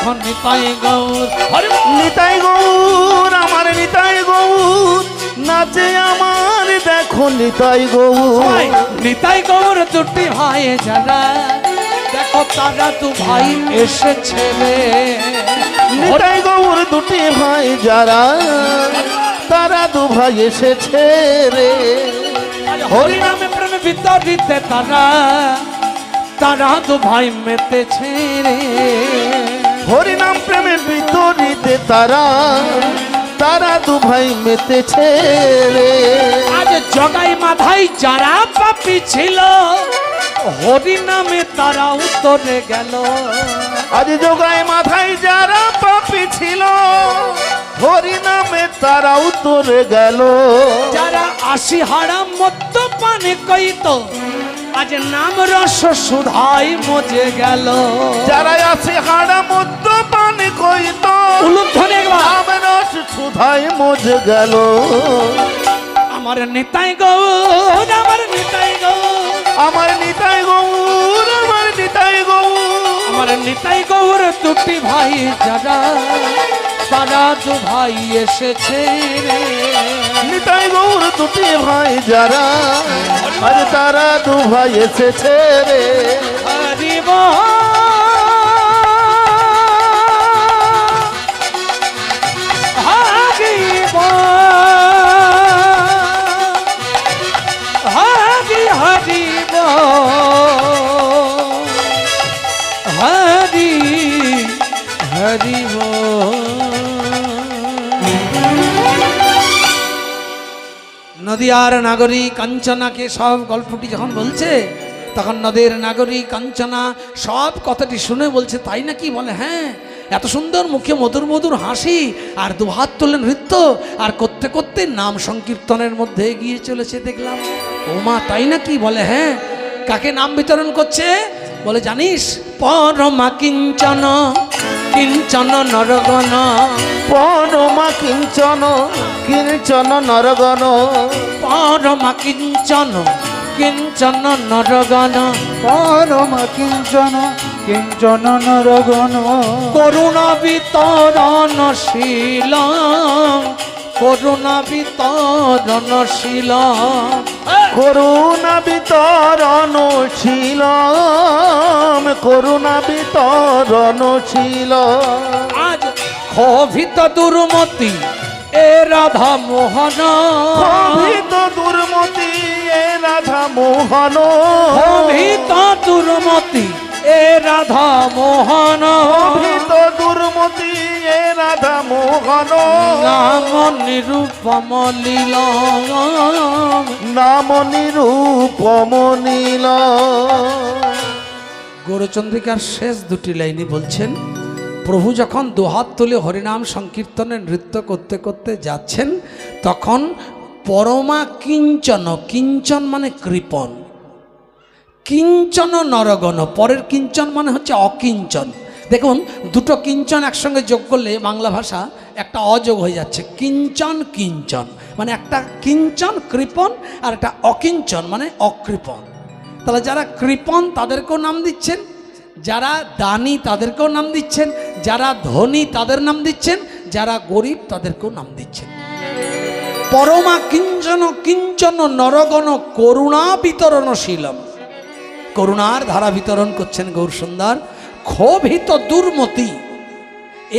দেখো নিতাই গৌর হরি বল। নিতাই গৌর আমার নিতাই গৌর নাচে আমার দেখো নিতাই গৌর সবাই, নিতাই গৌর দুটি ভাই যারা দেখো তারা দু ভাই এসেছে রে। নিতাই গৌর দুটি ভাই যারা তারা দু ভাই এসেছে রে হরি নামে প্রেমে বিতরিতে তারা তারা দু ভাই মেতেছে রে। হরি নাম প্রেমে বিতরিতে তারা তারা দু ভাই মেতেছে রে আজ জগাই মাথায় যারা পাপি ছিল হরি নামে তারা উত্তরে গেল। আজ যোগায় মাথায় যারা পাপি ছিল হরি নামে তারা উত্তরে গেল যারা আশি হারাম মদ্য পানে কইত আজ নাম রস সুধাই মজে গেল। যারা আছে হাড়া মধ্য পানি কইত উলুধ্বনি একবার। নাম রস সুধাই মজ গেল আমার নিতাই গৌর আমার নিতাই গৌর আমার নিতাই গৌর আমার নিতাই গৌর আমার নিতাই গৌর দুটি ভাই যারা তারা দু ভাই এসেছে রে। নিতাই গৌর দুটি ভাই যারা আজ তারা দু ভাই এসেছে রে হরি বল। হরি বল। হরি হরি বল। হরি হরি বল। নদিয়ার নাগরী কাঞ্চনাকে সব গল্পটি যখন বলছে তখন নদের নাগরী কাঞ্চনা সব কথাটি শুনে বলছে তাই নাকি বলে হ্যাঁ এত সুন্দর মুখে মধুর মধুর হাসি আর দুহাত তুলে নৃত্য আর করতে করতে নাম সংকীর্তনের মধ্যে এগিয়ে চলেছে দেখলাম। ও মা তাই নাকি বলে হ্যাঁ কাকে নাম বিতরণ করছে বলে জানিস পরমা কিঞ্চন কিঞ্চন নরগণ পরমা কিঞ্চন কিঞ্চন নরগণ পরমা কিঞ্চন কিঞ্চন নরগণ পরম কিঞ্চন কিঞ্চন নরগণ করুণা বিতরণশীল করুণা বিতরণশীল করুণা বিতরণশীল করুণা বিতরণশীল আজ ক্ষোভিত দুর্মতি এ রাধা মোহন ক্ষোভিত দুর্মতি এ রাধা মোহন ক্ষোভিত দুর্মতি এ রাধা মোহন ক্ষোভিত দুর্মতি এ রাধা মোহন নাম নিরূপম লীল নাম নিরূপম নীল গৌরচন্দ্রিকার শেষ দুটি লাইনে বলছেন প্রভু যখন দুহাত তুলে হরিনাম সংকীর্তনে নৃত্য করতে করতে যাচ্ছেন তখন পরমা কিঞ্চন কিঞ্চন মানে কৃপণ কিঞ্চন নরগণ পরের কিঞ্চন মানে হচ্ছে অকিঞ্চন। দেখুন দুটো কিঞ্চন একসঙ্গে যোগ করলে বাংলা ভাষা একটা অযোগ হয়ে যাচ্ছে কিঞ্চন কিঞ্চন মানে একটা কিঞ্চন কৃপণ আর একটা অকিঞ্চন মানে অকৃপণ। তাহলে যারা কৃপণ তাদেরকেও নাম দিচ্ছেন যারা দানী তাদেরকেও নাম দিচ্ছেন যারা ধনী তাদের নাম দিচ্ছেন যারা গরিব তাদেরকেও নাম দিচ্ছেন। পরমা কিঞ্চন কিঞ্চন নরগণ করুণা বিতরণশীলম করুণার ধারা বিতরণ করছেন গৌরসুন্দর। ক্ষোভিত দুর্মতি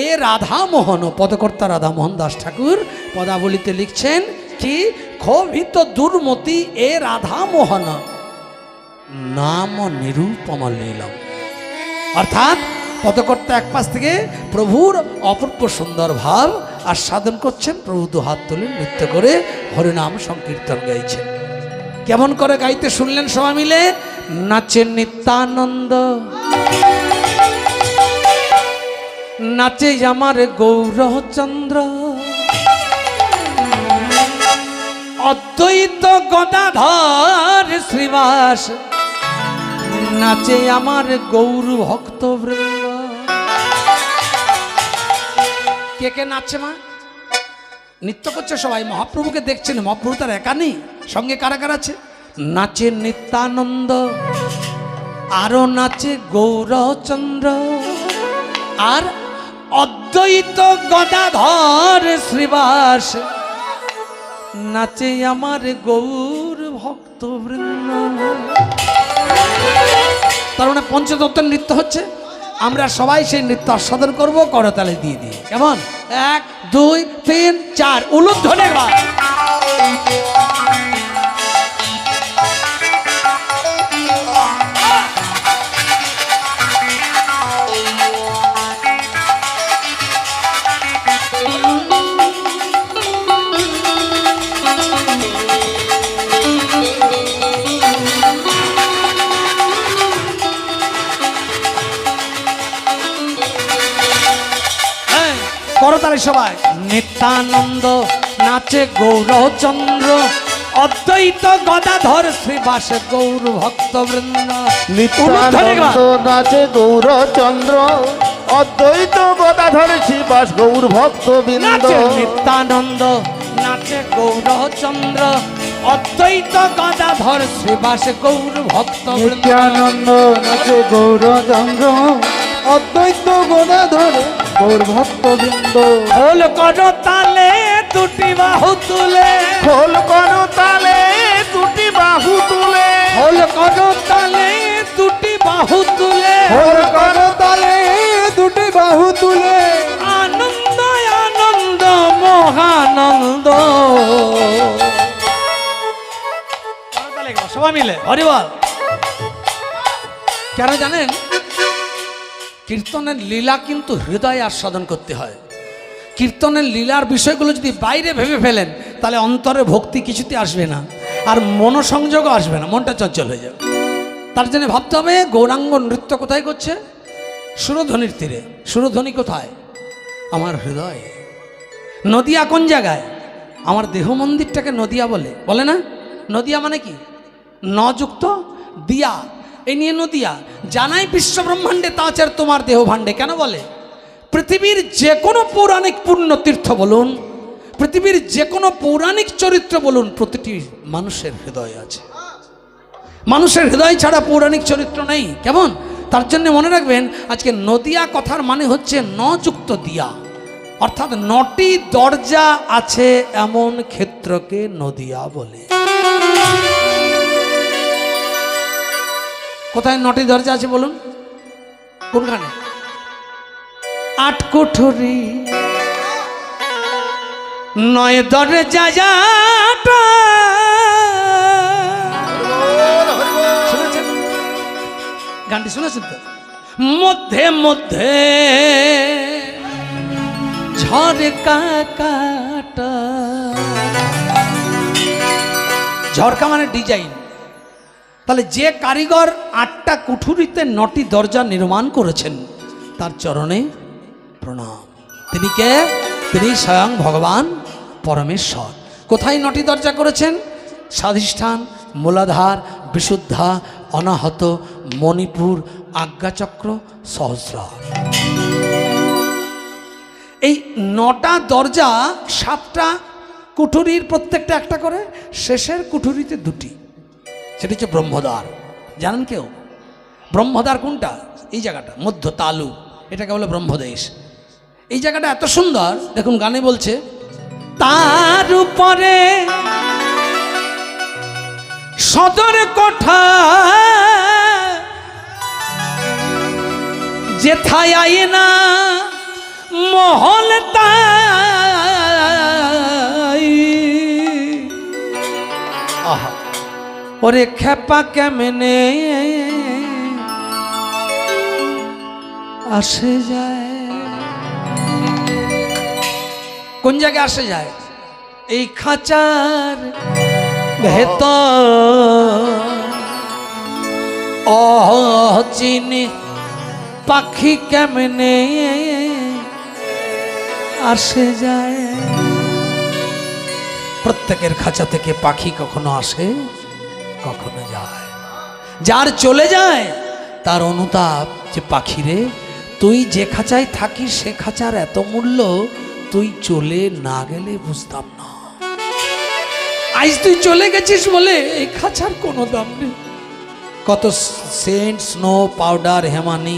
এ রাধামোহন পদকর্তা রাধামোহন দাস ঠাকুর পদাবলিতে লিখছেন কি ক্ষোভিত দুর্মতি এ রাধামোহন নাম নিরূপম লীলম অর্থাৎ পদকর্তা এক পাশ থেকে প্রভুর অপূর্ব সুন্দর ভাব আস্বাদন করছেন প্রভু দুহাত তুলে নৃত্য করে হরিনাম সংকীর্তন গাইছেন। কেমন করে গাইতে শুনলেন সবাই মিলে নাচে নিত্যানন্দ নাচে আমার গৌরচন্দ্র অদ্বৈত গদাধর শ্রীবাস নাচে আমার গৌর ভক্তবৃন্দ। কে কে নাচছে মা নৃত্য করছে সবাই মহাপ্রভুকে দেখছেন মহাপ্রভু তার একা নেই সঙ্গে কারা কারা আছে নাচে নিত্যানন্দ আরো নাচে গৌরচন্দ্র আর অদ্বৈত গদাধর শ্রীবাস নাচে আমার গৌর ভক্ত বৃন্দ। তার মানে পঞ্চতত্ত্বের নৃত্য হচ্ছে, আমরা সবাই সেই নৃত্য আস্বাদন করবো করতালে দিয়ে দিয়ে। কেমন? 1 2 3 4 উলুধ্বনি একবার। করতালি সবাই। নিত্যানন্দ নাচে গৌরচন্দ্র, অদ্বৈত গদাধর শ্রীবাস গৌর ভক্ত বৃন্দ। নিত্যানন্দ নাচে গৌরচন্দ্র, অদ্বৈত গদাধর শ্রীবাস গৌর ভক্ত বৃন্দ। নিত্যানন্দ নাচে গৌরচন্দ্র, অদ্বৈত গদাধর শ্রীবাস গৌর ভক্ত বৃন্দ। নিত্যানন্দ নাচে গৌরচন্দ্র, অদ্বৈত গদাধর গৌর ভক্ত বৃন্দ। খোল করো তালে দুটি বাহু তুলে, খোল করো তালে দুটি বাহু তুলে, খোল করো তালে দুটি বাহু তুলে, খোল করো তালে দুটি বাহু তুলে, আনন্দ আনন্দ মহানন্দ। সবাই মিলে হরিবল। কেন জানেন? কীর্তনের লীলা কিন্তু হৃদয়ে আস্বাদন করতে হয়। কীর্তনের লীলার বিষয়গুলো যদি বাইরে ভেবে ফেলেন তাহলে অন্তরে ভক্তি কিছুতে আসবে না, আর মনোসংযোগও আসবে না, মনটা চঞ্চল হয়ে যাবে। তার জন্য ভাবতে হবে গৌরাঙ্গ নৃত্য কোথায় করছে? সুরধ্বনির তীরে। সুরধ্বনি কোথায়? আমার হৃদয়ে। নদিয়া কোন জায়গায়? আমার দেহ মন্দিরটাকে নদিয়া বলে, বলে না? নদিয়া মানে কি? নযুক্ত দিয়া, এই নিয়ে নদিয়া। জানাই বিশ্ব ব্রহ্মাণ্ডে তাছাড়া তোমার দেহ ভাণ্ডে। কেন বলে? পৃথিবীর যে কোনো পৌরাণিক পুণ্য তীর্থ বলুন, পৃথিবীর যে কোনো পৌরাণিক চরিত্র বলুন, প্রতিটি মানুষের হৃদয় আছে। মানুষের হৃদয় ছাড়া পৌরাণিক চরিত্র নেই। কেমন? তার জন্য মনে রাখবেন আজকে নদিয়া কথার মানে হচ্ছে নযুক্ত দিয়া, অর্থাৎ 9টি দরজা আছে এমন ক্ষেত্রকে নদিয়া বলে। কোথায় 9টি দরজা আছে বলুন? কোনখানে? 8 কুঠুরি 9 দরজা যাটা। শুনেছেন গানটি? শুনেছেন তো? মধ্যে মধ্যে ঝরকা কাটা। ঝরকা মানে ডিজাইন। তাহলে যে কারিগর 8টা কুঠুরিতে 9টি দরজা নির্মাণ করেছেন তার চরণে প্রণাম। তিনি কে? তিনি স্বয়ং ভগবান পরমেশ্বর। কোথায় 9টি দরজা করেছেন? স্বাধিষ্ঠান, মূলাধার, বিশুদ্ধা, অনাহত, মণিপুর, আজ্ঞাচক্র, সহস্রার। এই 9টা দরজা 7টা কুঠুরির প্রত্যেকটা একটা করে, শেষের কুঠুরিতে 2টি। সেটা হচ্ছে ব্রহ্মদ্বার। জানেন কেউ ব্রহ্মদ্বার কোনটা? এই জায়গাটা মধ্য তালু, এটাকে বলে ব্রহ্মদেশ। এই জায়গাটা এত সুন্দর, দেখুন গানে বলছে, তার উপরে সদর কোঠা যেথায় আয়না মহল তাই। আহা, ওরে খেপা কেমনে আসে যায়। কোন জায়গায় আসে যায়? এই খাঁচার ভেতর অচিনে পাখি কেমনে আসে যায়। প্রত্যেকের খাঁচা থেকে পাখি কখনো আসে কখনো যায়। যার চলে যায় তার অনুতাপ যে পাখিরে তুই যে খাঁচায় থাকিস সে খাঁচার এত মূল্য, তুই চলে না গেলে বুঝতাম না। আজ তুই চলে গেছিস বলে এই খাঁচার কোনো দাম নেই। কত সেন্ট, স্নো পাউডার, হেমানি,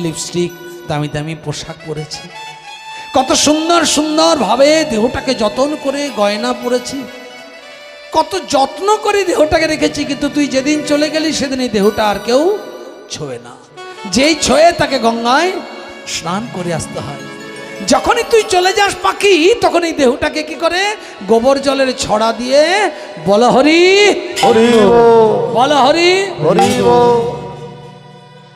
লিপস্টিক, দামি দামি পোশাক পরেছি, কত সুন্দর সুন্দর ভাবে দেহটাকে যত্ন করে গয়না পরেছি, কত যত্ন করে দেহটাকে রেখেছি, কিন্তু তুই যেদিন চলে গেলি সেদিন এই দেহটা আর কেউ ছোঁয়ে না। যেই ছোঁয়ে তাকে গঙ্গায় স্নান করে আসতে হয়। যখনই তুই চলে যাস পাখি, তখন এই দেহটাকে কি করে গোবর জলের ছড়া দিয়ে বল হরি হরি বল, বল হরি। হরি বল।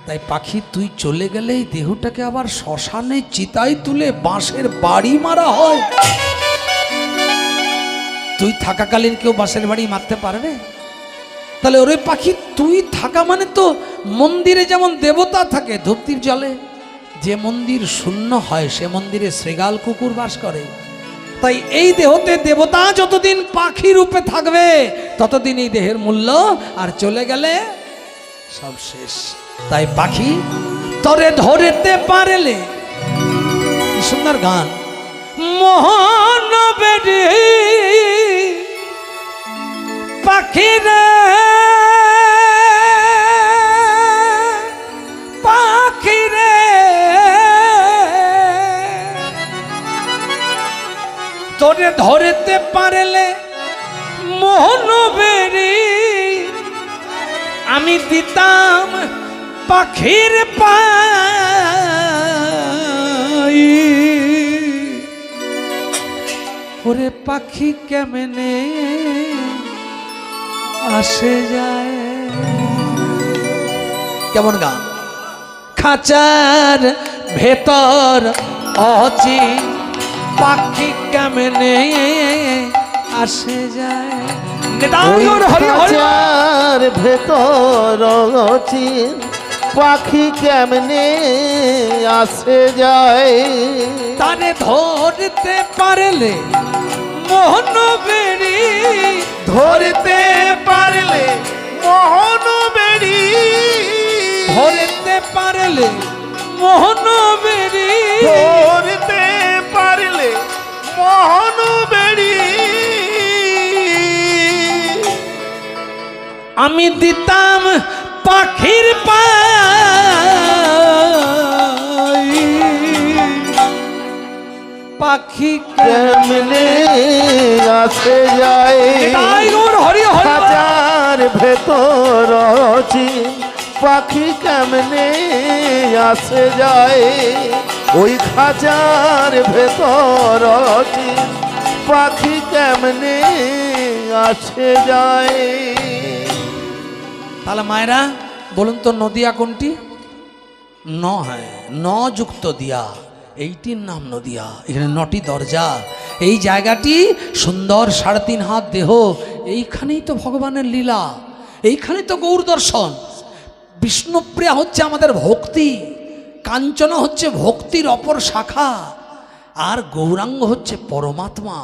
তাই পাখি তুই চলে গেলে এই দেহটাকে আবার শ্মশানে চিতায় তুলে বাঁশের বাড়ি মারা হয়। তুই থাকাকালীন কেউ বাঁশের বাড়ি মারতে পারবে? তাহলে ওরে পাখি তুই থাকা মানে তো মন্দিরে যেমন দেবতা থাকে ধূপদীপ জলে, যে মন্দির শূন্য হয় সে মন্দিরে শ্রীগাল কুকুর বাস করে। তাই এই দেহতে দেবতা যতদিন পাখি রূপে থাকবে ততদিন এই দেহের মূল্য, আর চলে গেলে সব শেষ। তাই পাখি তরে ধরতে পারলে, কি সুন্দর গান, মোহন বেডি পাখি রে পাখি রে, তোরে ধরতে পারলে মোহন বেডি আমি দিতাম পাখির পাই। ওরে পাখি কেমনে আসে যায়। কেমন গান, খাঁচার ভেতর অচি পাখি কেমনে আসে যায়। খাঁচার ভেতর অচিন পাখি কেমনে আসে যায়। তারে ধরতে পারলে মোহন বেড়ি, ধরতে পারলে মোহন বেড়ি, ধরতে পারলে মোহন বেড়ি, ধরতে পারলে মোহন বেড়ি আমি দিতাম পাখির পাই। পাখি কেমনে আসে যায়। হরি হরি। খাঁচার ভেতর অচিন পাখি কেমনে আসে যায়। ওই খাঁচার ভেতর অচিন পাখি কেমনে আসে যায়। তাহলে মায়েরা বলুন তো নদিয়া কোনটি? ন, হ্যাঁ, ন যুক্ত দিয়া, এইটির নাম নদিয়া। এখানে 9টি দরজা। এই জায়গাটি সুন্দর 3.5 হাত দেহ, এইখানেই তো ভগবানের লীলা, এইখানে তো গৌর দর্শন। বিষ্ণুপ্রিয়া হচ্ছে আমাদের ভক্তি, কাঞ্চনা হচ্ছে ভক্তির অপর শাখা, আর গৌরাঙ্গ হচ্ছে পরমাত্মা,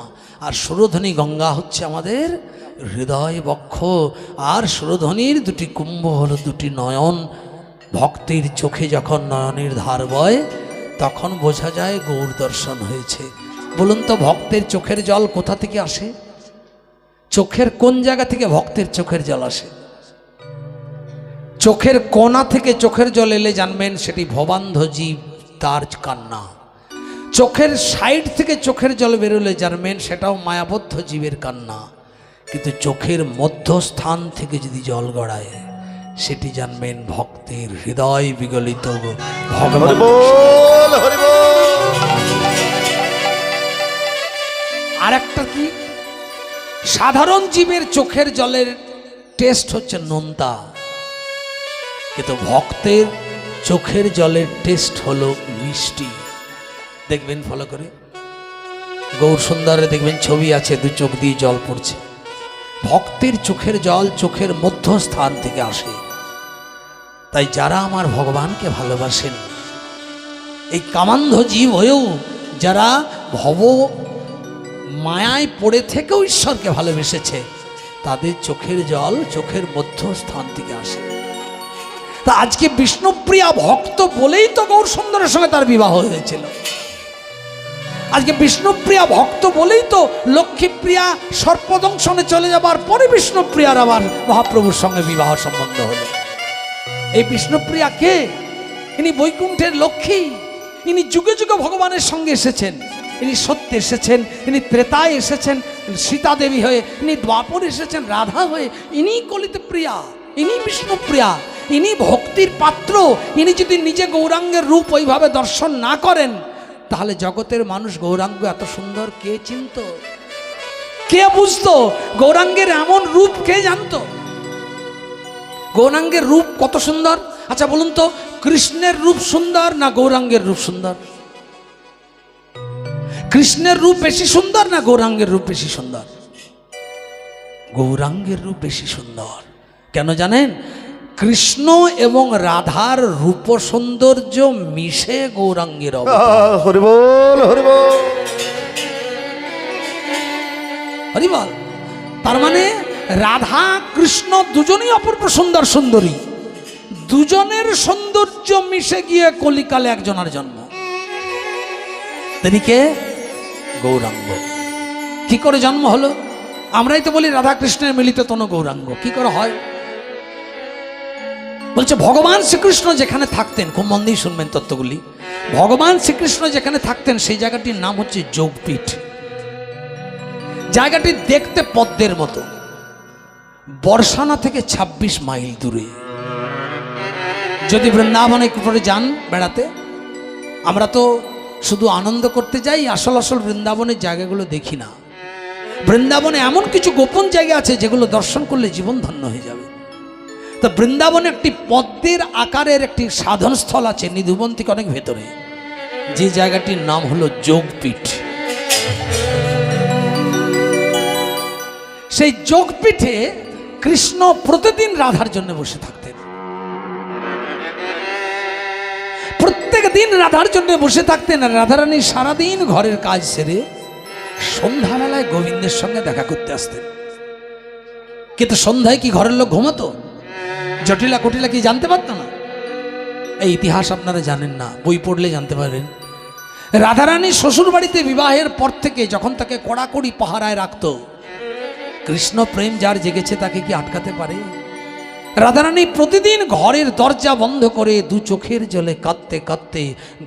আর সুরধ্বনি গঙ্গা হচ্ছে আমাদের হৃদয় বক্ষ। আর সুরধ্বনির 2টি কুম্ভ হলো 2টি নয়ন। ভক্তির চোখে যখন নয়নের ধার বয় তখন বোঝা যায় গৌর দর্শন হয়েছে। বলুন তো ভক্তের চোখের জল কোথা থেকে আসে? চোখের কোন জায়গা থেকে ভক্তের চোখের জল আসে? চোখের কোণা থেকে চোখের জল এলে জানবেন সেটি ভবান্ধ জীব, তার কান্না। চোখের সাইড থেকে চোখের জল বেরোলে জানবেন সেটাও মায়াবদ্ধ জীবের কান্না। কিন্তু চোখের মধ্যস্থান থেকে যদি জল গড়ায় সেটি জানবেন ভক্তের হৃদয় বিগলিত ভগবান। আর একটা কি, সাধারণ জীবের চোখের জলের টেস্ট হচ্ছে নোনতা, কিন্তু ভক্তের চোখের জলের টেস্ট হলো মিষ্টি। দেখবেন ফলো করে, গৌর সুন্দরে দেখবেন ছবি আছে, 2 চোখ দিয়ে জল পড়ছে। ভক্তের চোখের জল চোখের মধ্যস্থান থেকে আসে। তাই যারা আমার ভগবানকে ভালোবাসেন, এই কামান্ধ জীব হয়েও যারা ভব মায়ায় পড়ে থেকেও ঈশ্বরকে ভালোবেসেছে, তাদের চোখের জল চোখের মধ্যস্থান থেকে আসে। তা আজকে বিষ্ণুপ্রিয়া ভক্ত বলেই তো গৌর সুন্দরের সঙ্গে তার বিবাহ হয়েছিল। আজকে বিষ্ণুপ্রিয়া ভক্ত বলেই তো লক্ষ্মীপ্রিয়া সর্পদংশনে চলে যাবার পরে বিষ্ণুপ্রিয়ার আবার মহাপ্রভুর সঙ্গে বিবাহ সম্বন্ধ হলো। এই বিষ্ণুপ্রিয়া কে? ইনি বৈকুণ্ঠের লক্ষ্মী, ইনি যুগে যুগে ভগবানের সঙ্গে এসেছেন। ইনি সত্যে এসেছেন, ইনি ত্রেতায় এসেছেন সীতা দেবী হয়ে, ইনি দ্বাপর এসেছেন রাধা হয়ে। ইনি কলিতে প্রিয়া, ইনি বিষ্ণু প্রিয়া, ইনি ভক্তির পাত্র। ইনি যদি নিজে গৌরাঙ্গের রূপ ওইভাবে দর্শন না করেন, তাহলে জগতের মানুষ গৌরাঙ্গ এত সুন্দর কে চিনত, কে বুঝতো? গৌরাঙ্গের এমন রূপ কে জানতো? গৌরাঙ্গের রূপ কত সুন্দর। আচ্ছা বলুন তো, কৃষ্ণের রূপ সুন্দর না গৌরাঙ্গের রূপ সুন্দর? কৃষ্ণের রূপ বেশি সুন্দর না গৌরাঙ্গের রূপ বেশি সুন্দর? গৌরাঙ্গের রূপ বেশি সুন্দর। কেন জানেন? কৃষ্ণ এবং রাধার রূপ সৌন্দর্য মিশে গৌরাঙ্গের অবতার। হরি বল, হরি বল, হরি বল। তার মানে রাধা কৃষ্ণ দুজনেই অপূর্ব সুন্দর সুন্দরী, দুজনের সৌন্দর্য মিশে গিয়ে কলিকালে একজনের জন্ম। তিনি কে? গৌরাঙ্গ। কি করে জন্ম হলো? আমরাই তো বলি রাধা কৃষ্ণের মিলিত তনু গৌরাঙ্গ। কি করে হয়? বলছে ভগবান শ্রীকৃষ্ণ যেখানে থাকতেন, খুব মন দিয়ে শুনবেন তত্ত্বগুলি, ভগবান শ্রীকৃষ্ণ যেখানে থাকতেন সেই জায়গাটির নাম হচ্ছে যোগপীঠ। জায়গাটি দেখতে পদ্মের মতো, বর্ষানা থেকে 26 মাইল দূরে। যদি বৃন্দাবনে করে যান বেড়াতে, আমরা তো শুধু আনন্দ করতে যাই, আসল আসল বৃন্দাবনের জায়গাগুলো দেখি না। বৃন্দাবনে এমন কিছু গোপন জায়গা আছে যেগুলো দর্শন করলে জীবন ধন্য হয়ে যাবে। তো বৃন্দাবনে একটি পদ্মের আকারের একটি সাধন স্থল আছে নিধুবন থেকে অনেক ভেতরে, যে জায়গাটির নাম হলো যোগপীঠ। সেই যোগপীঠে কৃষ্ণ প্রতিদিন রাধার জন্য বসে থাকতেন, প্রত্যেক দিন রাধার জন্য বসে থাকতেন। আর রাধারানী সারাদিন ঘরের কাজ সেরে সন্ধ্যাবেলায় গোবিন্দের সঙ্গে দেখা করতে আসতেন। কিন্তু সন্ধ্যায় কি ঘরের লোক ঘুমাতো? জটিলা কুটিলা কি জানতে পারতো না? এই ইতিহাস আপনারা জানেন না, বই পড়লে জানতে পারেন। রাধারানী শ্বশুর বাড়িতে বিবাহের পর থেকে যখন তাকে কড়াকড়ি পাহারায় রাখত, কৃষ্ণ প্রেম যার জেগেছে তাকে কি আটকাতে পারে? রাধারানী প্রতিদিন ঘরের দরজা বন্ধ করে দু চোখের জলে কাঁদতে কাঁদতে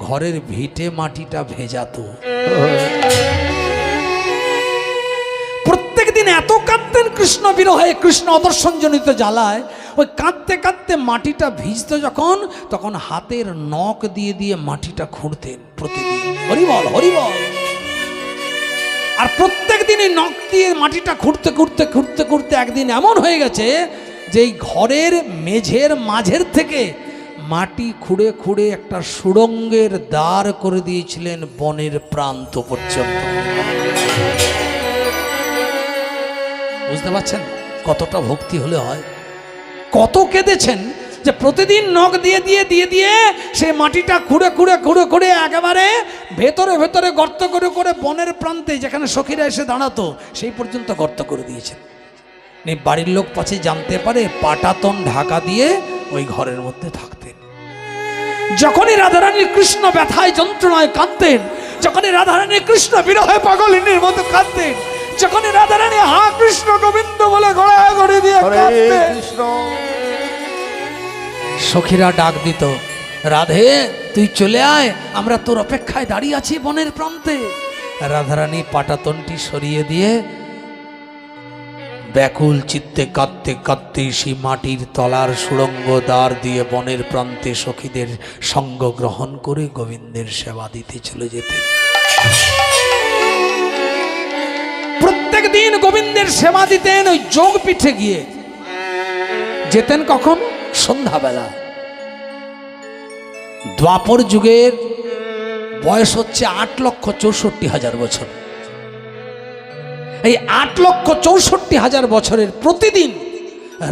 ঘরের ভিটে মাটিটা ভেজাতো। প্রত্যেক দিন এত কাঁদতেন কৃষ্ণ বিরহে, কৃষ্ণ অদর্শন জনিত জ্বালায়। ওই কাঁদতে কাঁদতে মাটিটা ভিজত যখন, তখন হাতের নখ দিয়ে দিয়ে মাটিটা খুঁড়তেন প্রতিদিন। হরিবল, হরিবল। আর প্রত্যেক দিনই নখ দিয়ে মাটিটা খুঁড়তে খুঁড়তে খুঁড়তে খুঁড়তে একদিন এমন হয়ে গেছে যে এই ঘরের মেঝের মাঝের থেকে মাটি খুঁড়ে খুঁড়ে একটা সুড়ঙ্গের দ্বার করে দিয়েছিলেন বনের প্রান্ত পর্যন্ত। বুঝতে পারছেন কতটা ভক্তি হলে হয়? কত কেঁদেছেন যে প্রতিদিন নখ দিয়ে দিয়ে দিয়ে দিয়ে সে মাটিটা খুঁড়ে খুঁড়ে খুঁড়ে খুঁড়ে একেবারে ভেতরে ভেতরে গর্ত করে করে বনের প্রান্তে যেখানে সখীরা এসে দাঁড়াতো সেই পর্যন্ত গর্ত করে দিয়েছেন। বাড়ির লোক পাছে জানতে পারে পাটাতন ঢাকা দিয়ে ওই ঘরের মধ্যে থাকতেন। যখনই রাধারানী কৃষ্ণ ব্যথায় যন্ত্রণায় কাঁদতেন, যখনই রাধারানী কৃষ্ণ বিরহে পাগলিনীর মতো কাঁদতেন, যখনই রাধারানী হা কৃষ্ণ গোবিন্দ বলে গড়াগড়ি দিয়ে কাঁদতেন, সখীরা ডাক দিত, রাধে তুই চলে আয়, আমরা তোর অপেক্ষায় দাঁড়িয়ে আছি বনের প্রান্তে। রাধারানী পাটাতনটি সরিয়ে দিয়ে ব্যাকুল চিত্তে কাঁদতে কাঁদতে সেই মাটির তলার সুড়ঙ্গ দ্বার দিয়ে বনের প্রান্তে সখীদের সঙ্গ গ্রহণ করে গোবিন্দের সেবা দিতে চলে যেতেন। প্রত্যেক দিন গোবিন্দের সেবা দিতেন ওই যোগপীঠে গিয়ে। যেতেন কখন? সন্ধ্যাবেলা। দ্বাপর যুগের বয়স হচ্ছে 8,64,000 বছর। এই 8,64,000 বছরের প্রতিদিন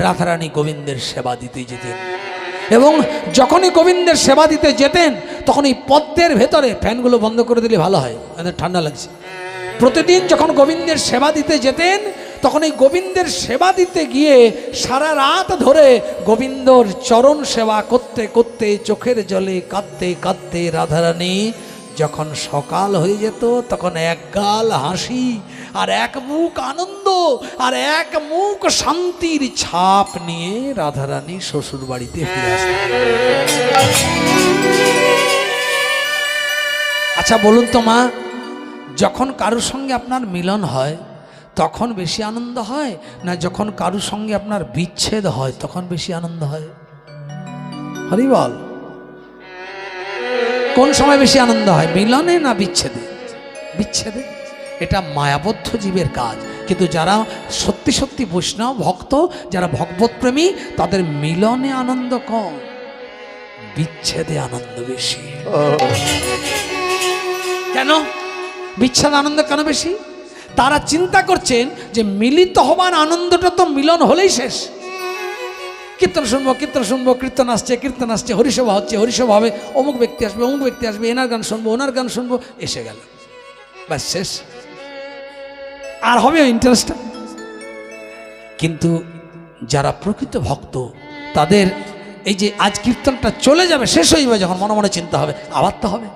রাধারানী গোবিন্দের সেবা দিতে যেতেন। এবং যখনই গোবিন্দের সেবা দিতে যেতেন তখন এই পদ্মের ভেতরে, ফ্যানগুলো বন্ধ করে দিলে ভালো হয়, ঠান্ডা লাগছে। প্রতিদিন যখন গোবিন্দের সেবা দিতে যেতেন তখন এই গোবিন্দের সেবা দিতে গিয়ে সারা রাত ধরে গোবিন্দর চরণ সেবা করতে করতে চোখের জলে কাঁদতে কাঁদতে রাধারানী যখন সকাল হয়ে যেত তখন এক গাল হাসি আর এক মুখ আনন্দ আর এক মুখ শান্তির ছাপ নিয়ে রাধারানী শ্বশুর বাড়িতে ফিরে আসতেন। আচ্ছা বলুন তো মা, যখন কারোর সঙ্গে আপনার মিলন হয় তখন বেশি আনন্দ হয়, না যখন কারোর সঙ্গে আপনার বিচ্ছেদ হয় তখন বেশি আনন্দ হয়? হরি বল। কোন সময় বেশি আনন্দ হয়, মিলনে না বিচ্ছেদে? বিচ্ছেদে। এটা মায়াবদ্ধ জীবের কাজ। কিন্তু যারা সত্যি সত্যি বৈষ্ণব ভক্ত, যারা ভগবত প্রেমী, তাদের মিলনে আনন্দ কম, বিচ্ছেদে আনন্দ বেশি। কেন বিচ্ছেদ আনন্দ কেন বেশি? তারা চিন্তা করছেন যে মিলিত হবার আনন্দটা তো মিলন হলেই শেষ। কীর্তন শুনবো, কীর্তন শুনবো, কীর্তন আসছে, হরিসভা হচ্ছে, হরিসভা হবে, অমুক ব্যক্তি আসবে, অমুক ব্যক্তি আসবে, এনার গান শুনবো, ওনার গান শুনবো, এসে গেল, ব্যাস শেষ। আর হবে ওই ইন্টারেস্টটা? কিন্তু যারা প্রকৃত ভক্ত, তাদের এই যে আজ কীর্তনটা চলে যাবে, শেষ হয়ে যাবে, যখন মনে মনে চিন্তা হবে আবার তো হবে,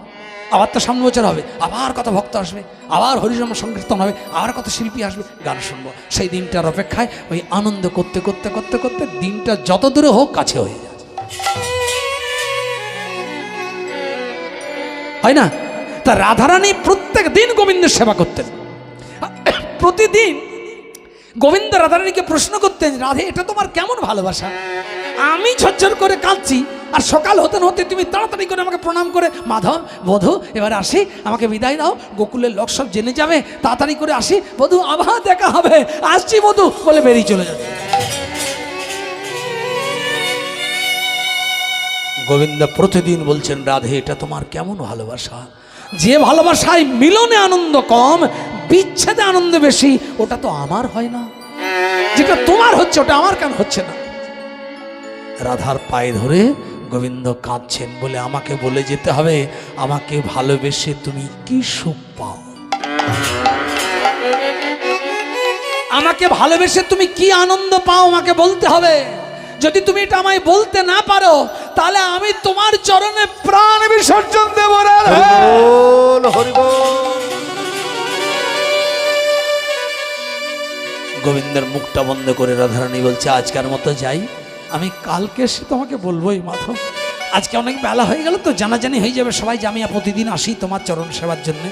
আবার তো সামনে বছর হবে, আবার কত ভক্ত আসবে, আবার হরিনাম সংকীর্তন হবে, আবার কত শিল্পী আসবে, গান শুনবো, সেই দিনটার অপেক্ষায় ওই আনন্দ করতে করতে করতে করতে দিনটা যত দূরে হোক কাছে হয়ে যায়, হয় না? তা রাধারানী প্রত্যেক দিন গোবিন্দের সেবা করতেন। প্রতিদিন গোবিন্দ রাধারানীকে প্রশ্ন করতেন, রাধে এটা তোমার কেমন ভালোবাসা? আমি ঝরঝর করে কাঁদছি, আর সকাল হতে হতে তুমি তাড়াতাড়ি করে আমাকে প্রণাম করে, মাধব বধূ এবার আসি, আমাকে বিদায় দাও, গোকুলের লোক সব জেনে যাবে, তাড়াতাড়ি করে আসি বধূ, আবার দেখা হবে, আসছি বধূ বলে বেরিয়ে চলে যাবে। গোবিন্দ প্রতিদিন বলছেন, রাধে এটা তোমার কেমন ভালোবাসা? যে ভালোবাসায় মিলনে আনন্দ কম, বিচ্ছেদে আনন্দ বেশি, ওটা তো আমার হয় না, যেটা তোমার হচ্ছে ওটা আমার কেন হচ্ছে না? রাধার পায়ে ধরে গোবিন্দ কাঁদছেন, বলে আমাকে বলে যেতে হবে, আমাকে ভালোবেসে তুমি কি সুখ পাও, আমাকে ভালোবেসে তুমি কি আনন্দ পাও, আমাকে বলতে হবে। যদি তুমি এটা আমায় বলতে না পারো, তাহলে আমি তোমার চরণে প্রাণ বিসর্জন দেব। গোবিন্দের মুখটা বন্ধ করে রাধারানী বলছে, আজকের মতো যাই, আমি কালকে এসে তোমাকে বলবোই মাধব, আজকে অনেক বেলা হয়ে গেল তো, জানাজানি হয়ে যাবে সবাই যে আমি প্রতিদিন আসি তোমার চরণ সেবার জন্য।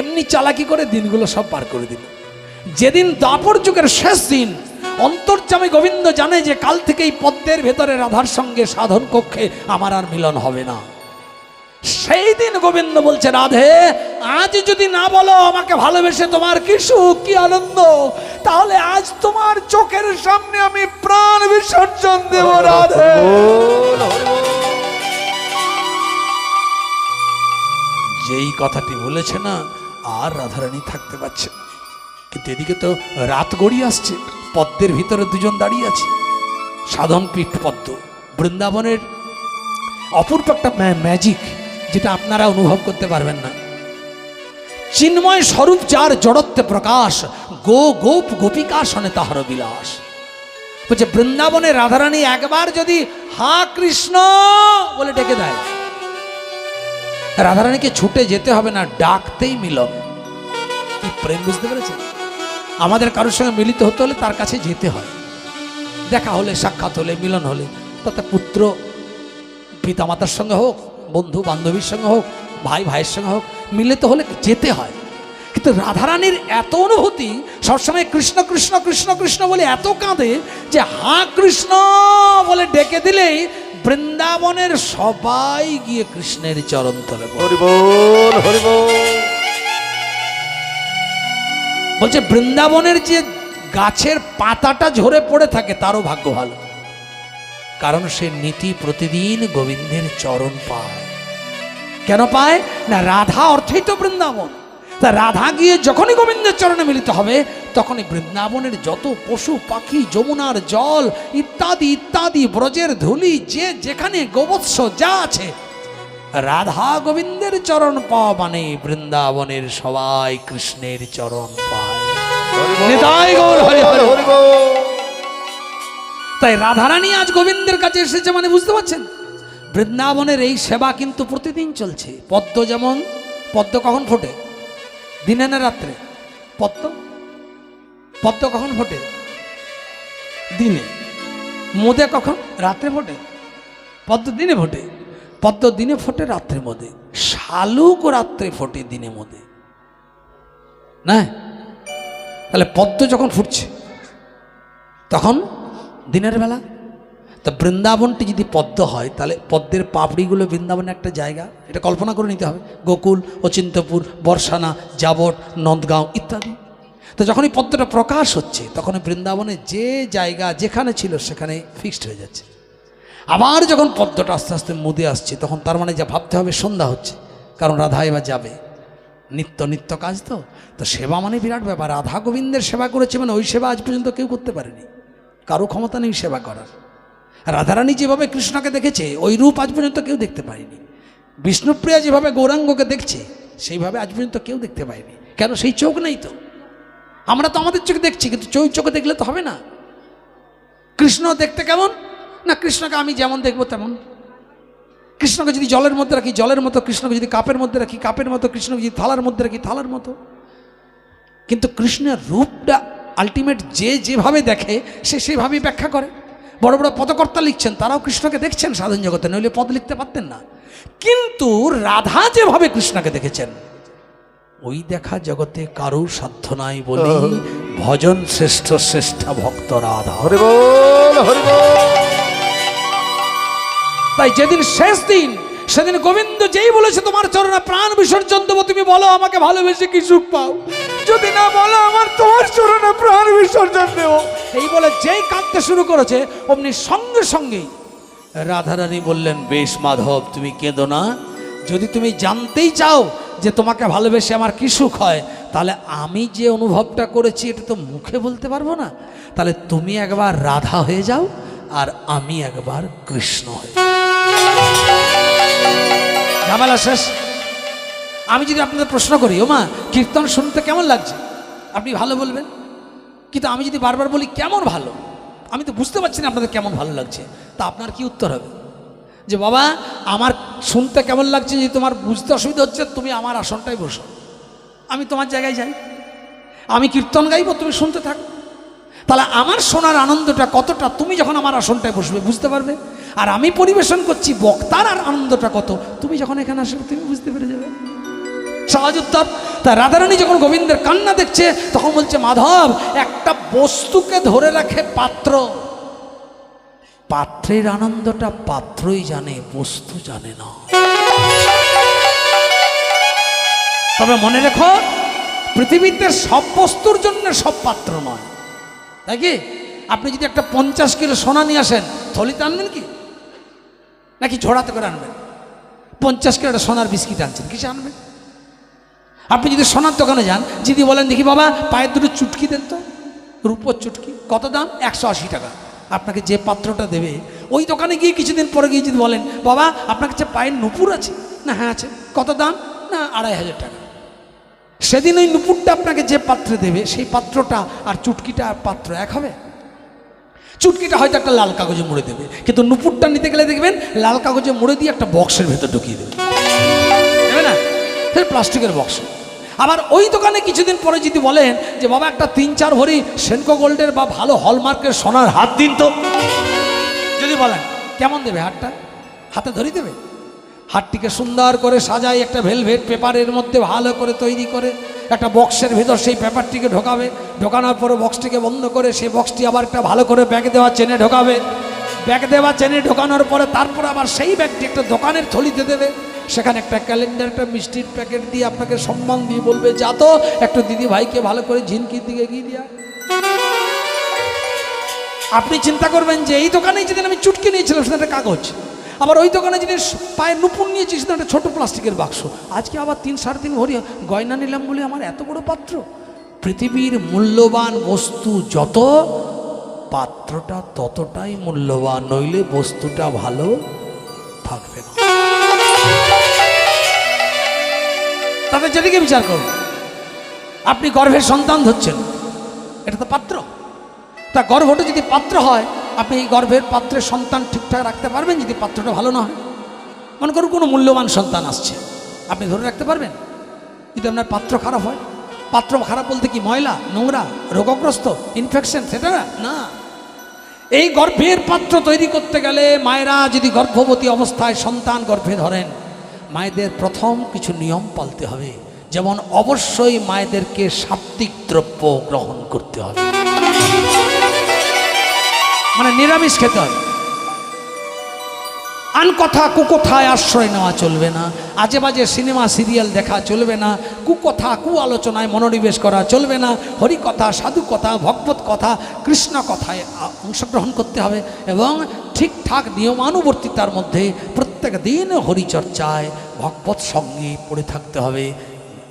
এমনি চালাকি করে দিনগুলো সব পার করে দিল। যেদিন দ্বাপর যুগের শেষ দিন, অন্তর্যামী গোবিন্দ জানে যে কাল থেকে এই পদ্মের ভেতরে রাধার সঙ্গে সাধন কক্ষে আমার আর মিলন হবে না। সেই দিন গোবিন্দ বলছে, রাধে আজ যদি না বলো আমাকে ভালোবেসে তোমার কি সুখ কি আনন্দ, তাহলে আজ তোমার চোখের সামনে আমি প্রাণ বিসর্জন দেব। রাধে যেই কথাটি বলেছে না, আর রাধারানী থাকতে পারছে। কিন্তু এদিকে তো রাত গড়িয়ে আসছে, পদ্মের ভিতরে দুজন দাঁড়িয়ে আছে, সাধন পীঠ পদ্ম, বৃন্দাবনের অপূর্ব একটা ম্যাজিক, যেটা আপনারা অনুভব করতে পারবেন না। চিন্ময় স্বরূপ যার জড়ত্বে প্রকাশ, গোপ গোপিকা শনে তাহার বিলাস। বলছে বৃন্দাবনে রাধারানী একবার যদি হা কৃষ্ণ বলে ডেকে দেয়, রাধারানীকে ছুটে যেতে হবে না, ডাকতেই মিলন। কি প্রেম, বুঝতে পেরেছেন? আমাদের কারোর সঙ্গে মিলিত হতে হলে তার কাছে যেতে হয়, দেখা হলে, সাক্ষাৎ হলে, মিলন হলে, তাতে পুত্র পিতামাতার সঙ্গে হোক, বন্ধু বান্ধবীর সঙ্গে হোক, ভাই ভাইয়ের সঙ্গে হোক, মিলিত হলে যেতে হয়। কিন্তু রাধারানীর এত অনুভূতি, সবসময় কৃষ্ণ কৃষ্ণ কৃষ্ণ কৃষ্ণ বলে এত কাঁদে যে হা কৃষ্ণ বলে ডেকে দিলেই বৃন্দাবনের সবাই গিয়ে কৃষ্ণের চরণ তলে পড়ে। বলছে বৃন্দাবনের যে গাছের পাতাটা ঝরে পড়ে থাকে তারও ভাগ্য ভালো, কারণ সে নীতি প্রতিদিন গোবিন্দের চরণ পায়। কেন পায় না? রাধা অর্থেই তো বৃন্দাবন। তা রাধা গিয়ে যখনই গোবিন্দের চরণে মিলিত হবে, তখনই বৃন্দাবনের যত পশু পাখি, যমুনার জল ইত্যাদি ইত্যাদি, ব্রজের ধুলি, যে যেখানে গোবৎস যা আছে, রাধা গোবিন্দের চরণ পাওয়া মানে বৃন্দাবনের সবাই কৃষ্ণের চরণ পায়। তাই রাধারানী আজ গোবিন্দের কাছে এসেছে মানে বুঝতে পারছেন, বৃন্দাবনের এই সেবা কিন্তু প্রতিদিন চলছে। পদ্ম যেমন, পদ্ম কখন ফোটে? দিনে না রাত্রে? পদ্ম কখন ফোটে? দিনে। মোদে কখন? রাত্রে ফোটে। পদ্ম দিনে ফোটে। পদ্ম দিনে ফোটে, রাত্রে মোদে। শালুক রাত্রে ফোটে দিনের মধ্যে, না? তাহলে পদ্ম যখন ফুটছে তখন দিনের বেলা। তা বৃন্দাবনটি যদি পদ্ম হয় তাহলে পদ্মের পাপড়িগুলো বৃন্দাবনের একটা জায়গা, এটা কল্পনা করে নিতে হবে। গোকুল, অচিন্তপুর, বর্ষানা, জাবট, নন্দগাঁও ইত্যাদি। তো যখন এই পদ্মটা প্রকাশ হচ্ছে তখন বৃন্দাবনে যে জায়গা যেখানে ছিল সেখানে ফিক্সড হয়ে যাচ্ছে। আবার যখন পদ্মটা আস্তে আস্তে মুদে আসছে তখন তার মানে যা ভাবতে হবে সন্ধ্যা হচ্ছে, কারণ রাধা এবার যাবে। নিত্য কাজ তো, তো সেবা মানে বিরাট ব্যাপার। রাধা গোবিন্দের সেবা করেছে মানে ওই সেবা আজ পর্যন্ত কেউ করতে পারেনি, কারো ক্ষমতা নেই সেবা করার। রাধারানী যেভাবে কৃষ্ণকে দেখেছে ওই রূপ আজ পর্যন্ত কেউ দেখতে পায়নি। বিষ্ণুপ্রিয়া যেভাবে গৌরাঙ্গকে দেখছে সেইভাবে আজ পর্যন্ত কেউ দেখতে পায়নি। কেন? সেই চোখ নেই তো। আমরা তো আমাদের চোখে দেখছি, কিন্তু ওই চোখে দেখলে তো হবে না। কৃষ্ণ দেখতে কেমন? না, কৃষ্ণকে আমি যেমন দেখবো তেমন। কৃষ্ণকে যদি জলের মধ্যে রাখি জলের মতো, কৃষ্ণকে যদি কাপের মধ্যে রাখি কাপের মতো, কৃষ্ণকে যদি থালার মধ্যে রাখি থালার মতো। কিন্তু কৃষ্ণের রূপটা আলটিমেট যে যেভাবে দেখে সে সেভাবেই ব্যাখ্যা করে। বড় বড় পদকর্তা লিখছেন, তারাও কৃষ্ণকে দেখছেন সাধন জগতে, নইলে পদ লিখতে পারতেন না। কিন্তু রাধা যেভাবে কৃষ্ণকে দেখেছেন ওই দেখা জগতে কারো সাধ্য নাই বলি ভজন শ্রেষ্ঠ শ্রেষ্ঠা ভক্ত রাধা। হরি বল, হরি বল। তাই যেদিন শেষ দিন সেদিন গোবিন্দ যেই বলেছে তোমার চরণে প্রাণ বিসর্জন দেবো, তুমি বলো আমাকে ভালোবেসে কি সুখ পাও, যদি না বলো আমার তোমার চরণে প্রাণ বিসর্জন দেবো, এই বলে যেই কাঁদতে শুরু করেছে অমনি সঙ্গে সঙ্গেই রাধারানী বললেন, বেশ মাধব তুমি কেঁদো না, যদি তুমি জানতেই চাও যে তোমাকে ভালোবেসে আমার কি সুখ হয়, তাহলে আমি যে অনুভবটা করেছি এটা তো মুখে বলতে পারবো না, তাহলে তুমি একবার রাধা হয়ে যাও আর আমি একবার কৃষ্ণ হয়ে যাই। ঝামেলা শেষ। আমি যদি আপনাদের প্রশ্ন করি, ও মা কীর্তন শুনতে কেমন লাগছে, আপনি ভালো বলবেন। কিন্তু আমি যদি বারবার বলি কেমন ভালো, আমি তো বুঝতে পারছি না আপনাদের কেমন ভালো লাগছে, তা আপনার কি উত্তর হবে? যে বাবা আমার শুনতে কেমন লাগছে, যে তোমার বুঝতে অসুবিধা হচ্ছে তুমি আমার আসনটাই বসো, আমি তোমার জায়গায় যাই, আমি কীর্তন গাইবো তুমি শুনতে থাকো। তাহলে আমার শোনার আনন্দটা কতটা তুমি যখন আমার আসনটায় বসবে বুঝতে পারবে, আর আমি পরিবেশন করছি বক্তার আর আনন্দটা কত তুমি যখন এখানে আসবে তুমি বুঝতে পেরে যাবে। সহজ উত্তর। তা রাধারানী যখন গোবিন্দের কান্না দেখছে তখন বলছে, মাধব একটা বস্তুকে ধরে রাখে পাত্র, পাত্রের আনন্দটা পাত্রই জানে, বস্তু জানে না। তবে মনে রেখো পৃথিবীতে সব বস্তুর জন্য সব পাত্র নয়, তাই কি? আপনি যদি একটা 50 কিলো সোনা নিয়ে আসেন, থলিতে আনবেন কি নাকি ঝোড়াতে করে আনবেন? 50 কিলো একটা সোনার বিস্কিট আনছেন, কিসে আনবেন? আপনি যদি সোনার দোকানে যান, যদি বলেন দেখি বাবা পায়ের দুটো চুটকি দেন তো, রূপোর চুটকি, কত দাম? 180 টাকা। আপনাকে যে পাত্রটা দেবে ওই দোকানে গিয়ে কিছুদিন পরে গিয়ে যদি বলেন বাবা আপনার কাছে পায়ের নুপুর আছে? না হ্যাঁ আছে। কত দাম? না 2500 টাকা। সেদিন ওই নুপুরটা আপনাকে যে পাত্রে দেবে সেই পাত্রটা আর চুটকিটা আর পাত্র এক হবে? চুটকিটা হয়তো একটা লাল কাগজে মুড়ে দেবে, কিন্তু নুপুরটা নিতে গেলে দেখবেন লাল কাগজে মুড়ে দিয়ে একটা বক্সের ভেতর ঢুকিয়ে দেবে, দেবে না? প্লাস্টিকের বক্স। আবার ওই দোকানে কিছুদিন পরে যদি বলেন যে বাবা একটা 3-4 ভরি সেনকো গোল্ডের বা ভালো হলমার্কের সোনার হাত দিন তো, যদি বলেন কেমন দেবে? হাতটা হাতে ধরিয়ে দেবে? হাতটিকে সুন্দর করে সাজাই একটা ভেলভেট পেপারের মধ্যে ভালো করে তৈরি করে একটা বক্সের ভেতর সেই পেপারটিকে ঢোকাবে, ঢোকানোর পরে বক্সটিকে বন্ধ করে সেই বক্সটি আবার একটা ভালো করে ব্যাগ দেওয়া চেনে ঢোকাবে, ব্যাগ দেওয়া চেনে ঢোকানোর পরে তারপর আবার সেই ব্যাগটি একটা দোকানের থলিতে দেবে, সেখানে একটা ক্যালেন্ডার একটা মিষ্টির প্যাকেট দিয়ে আপনাকে সম্মান দিয়ে বলবে যা তো একটু দিদি ভাইকে ভালো করে ঝিনকির দিকে গিয়ে দিয়া। আপনি চিন্তা করবেন যে এই দোকানেই যেদিন আমি চুটকি নিয়েছিলাম সেটা একটা কাগজ, আবার ওই দোকানে যেদিন পায়ের নুপুর নিয়েছি সেটা একটা ছোটো প্লাস্টিকের বাক্স, আজকে আবার 3-3.5 ভরি গয়না নিলাম বলে আমার এত বড় পাত্র। পৃথিবীর মূল্যবান বস্তু যত, পাত্রটা ততটাই মূল্যবান, নইলে বস্তুটা ভালো থাকবে না। তাদের যেদিকে বিচার করুন, আপনি গর্ভের সন্তান ধরছেন, এটা তো পাত্র। তা গর্ভটা যদি পাত্র হয়, আপনি এই গর্ভের পাত্রের সন্তান ঠিকঠাক রাখতে পারবেন যদি পাত্রটা ভালো না হয়? মনে করুন কোনো মূল্যবান সন্তান আসছে, আপনি ধরে রাখতে পারবেন যদি আপনার পাত্র খারাপ হয়? পাত্র খারাপ বলতে কি ময়লা, নোংরা, রোগগ্রস্ত, ইনফেকশন, সেটা না। এই গর্ভের পাত্র তৈরি করতে গেলে মায়েরা যদি গর্ভবতী অবস্থায় সন্তান গর্ভে ধরেন, মায়েদের প্রথম কিছু নিয়ম পালতে হবে, যেমন অবশ্যই মায়েদেরকে সাত্ত্বিক দ্রব্য গ্রহণ করতে হবে, মানে নিরামিষ খেতে হবে। আনকথা কুকথায় আশ্রয় নেওয়া চলবে না, আজে বাজে সিনেমা সিরিয়াল দেখা চলবে না, কুকথা কু আলোচনায় মনোনিবেশ করা চলবে না, হরিকথা সাধু কথা ভগবত কথা কৃষ্ণ কথায় অংশগ্রহণ করতে হবে এবং ঠিকঠাক নিয়মানুবর্তিতার মধ্যে প্রত্যেক দিন হরিচর্চায় ভগবত সঙ্গে পড়ে থাকতে হবে।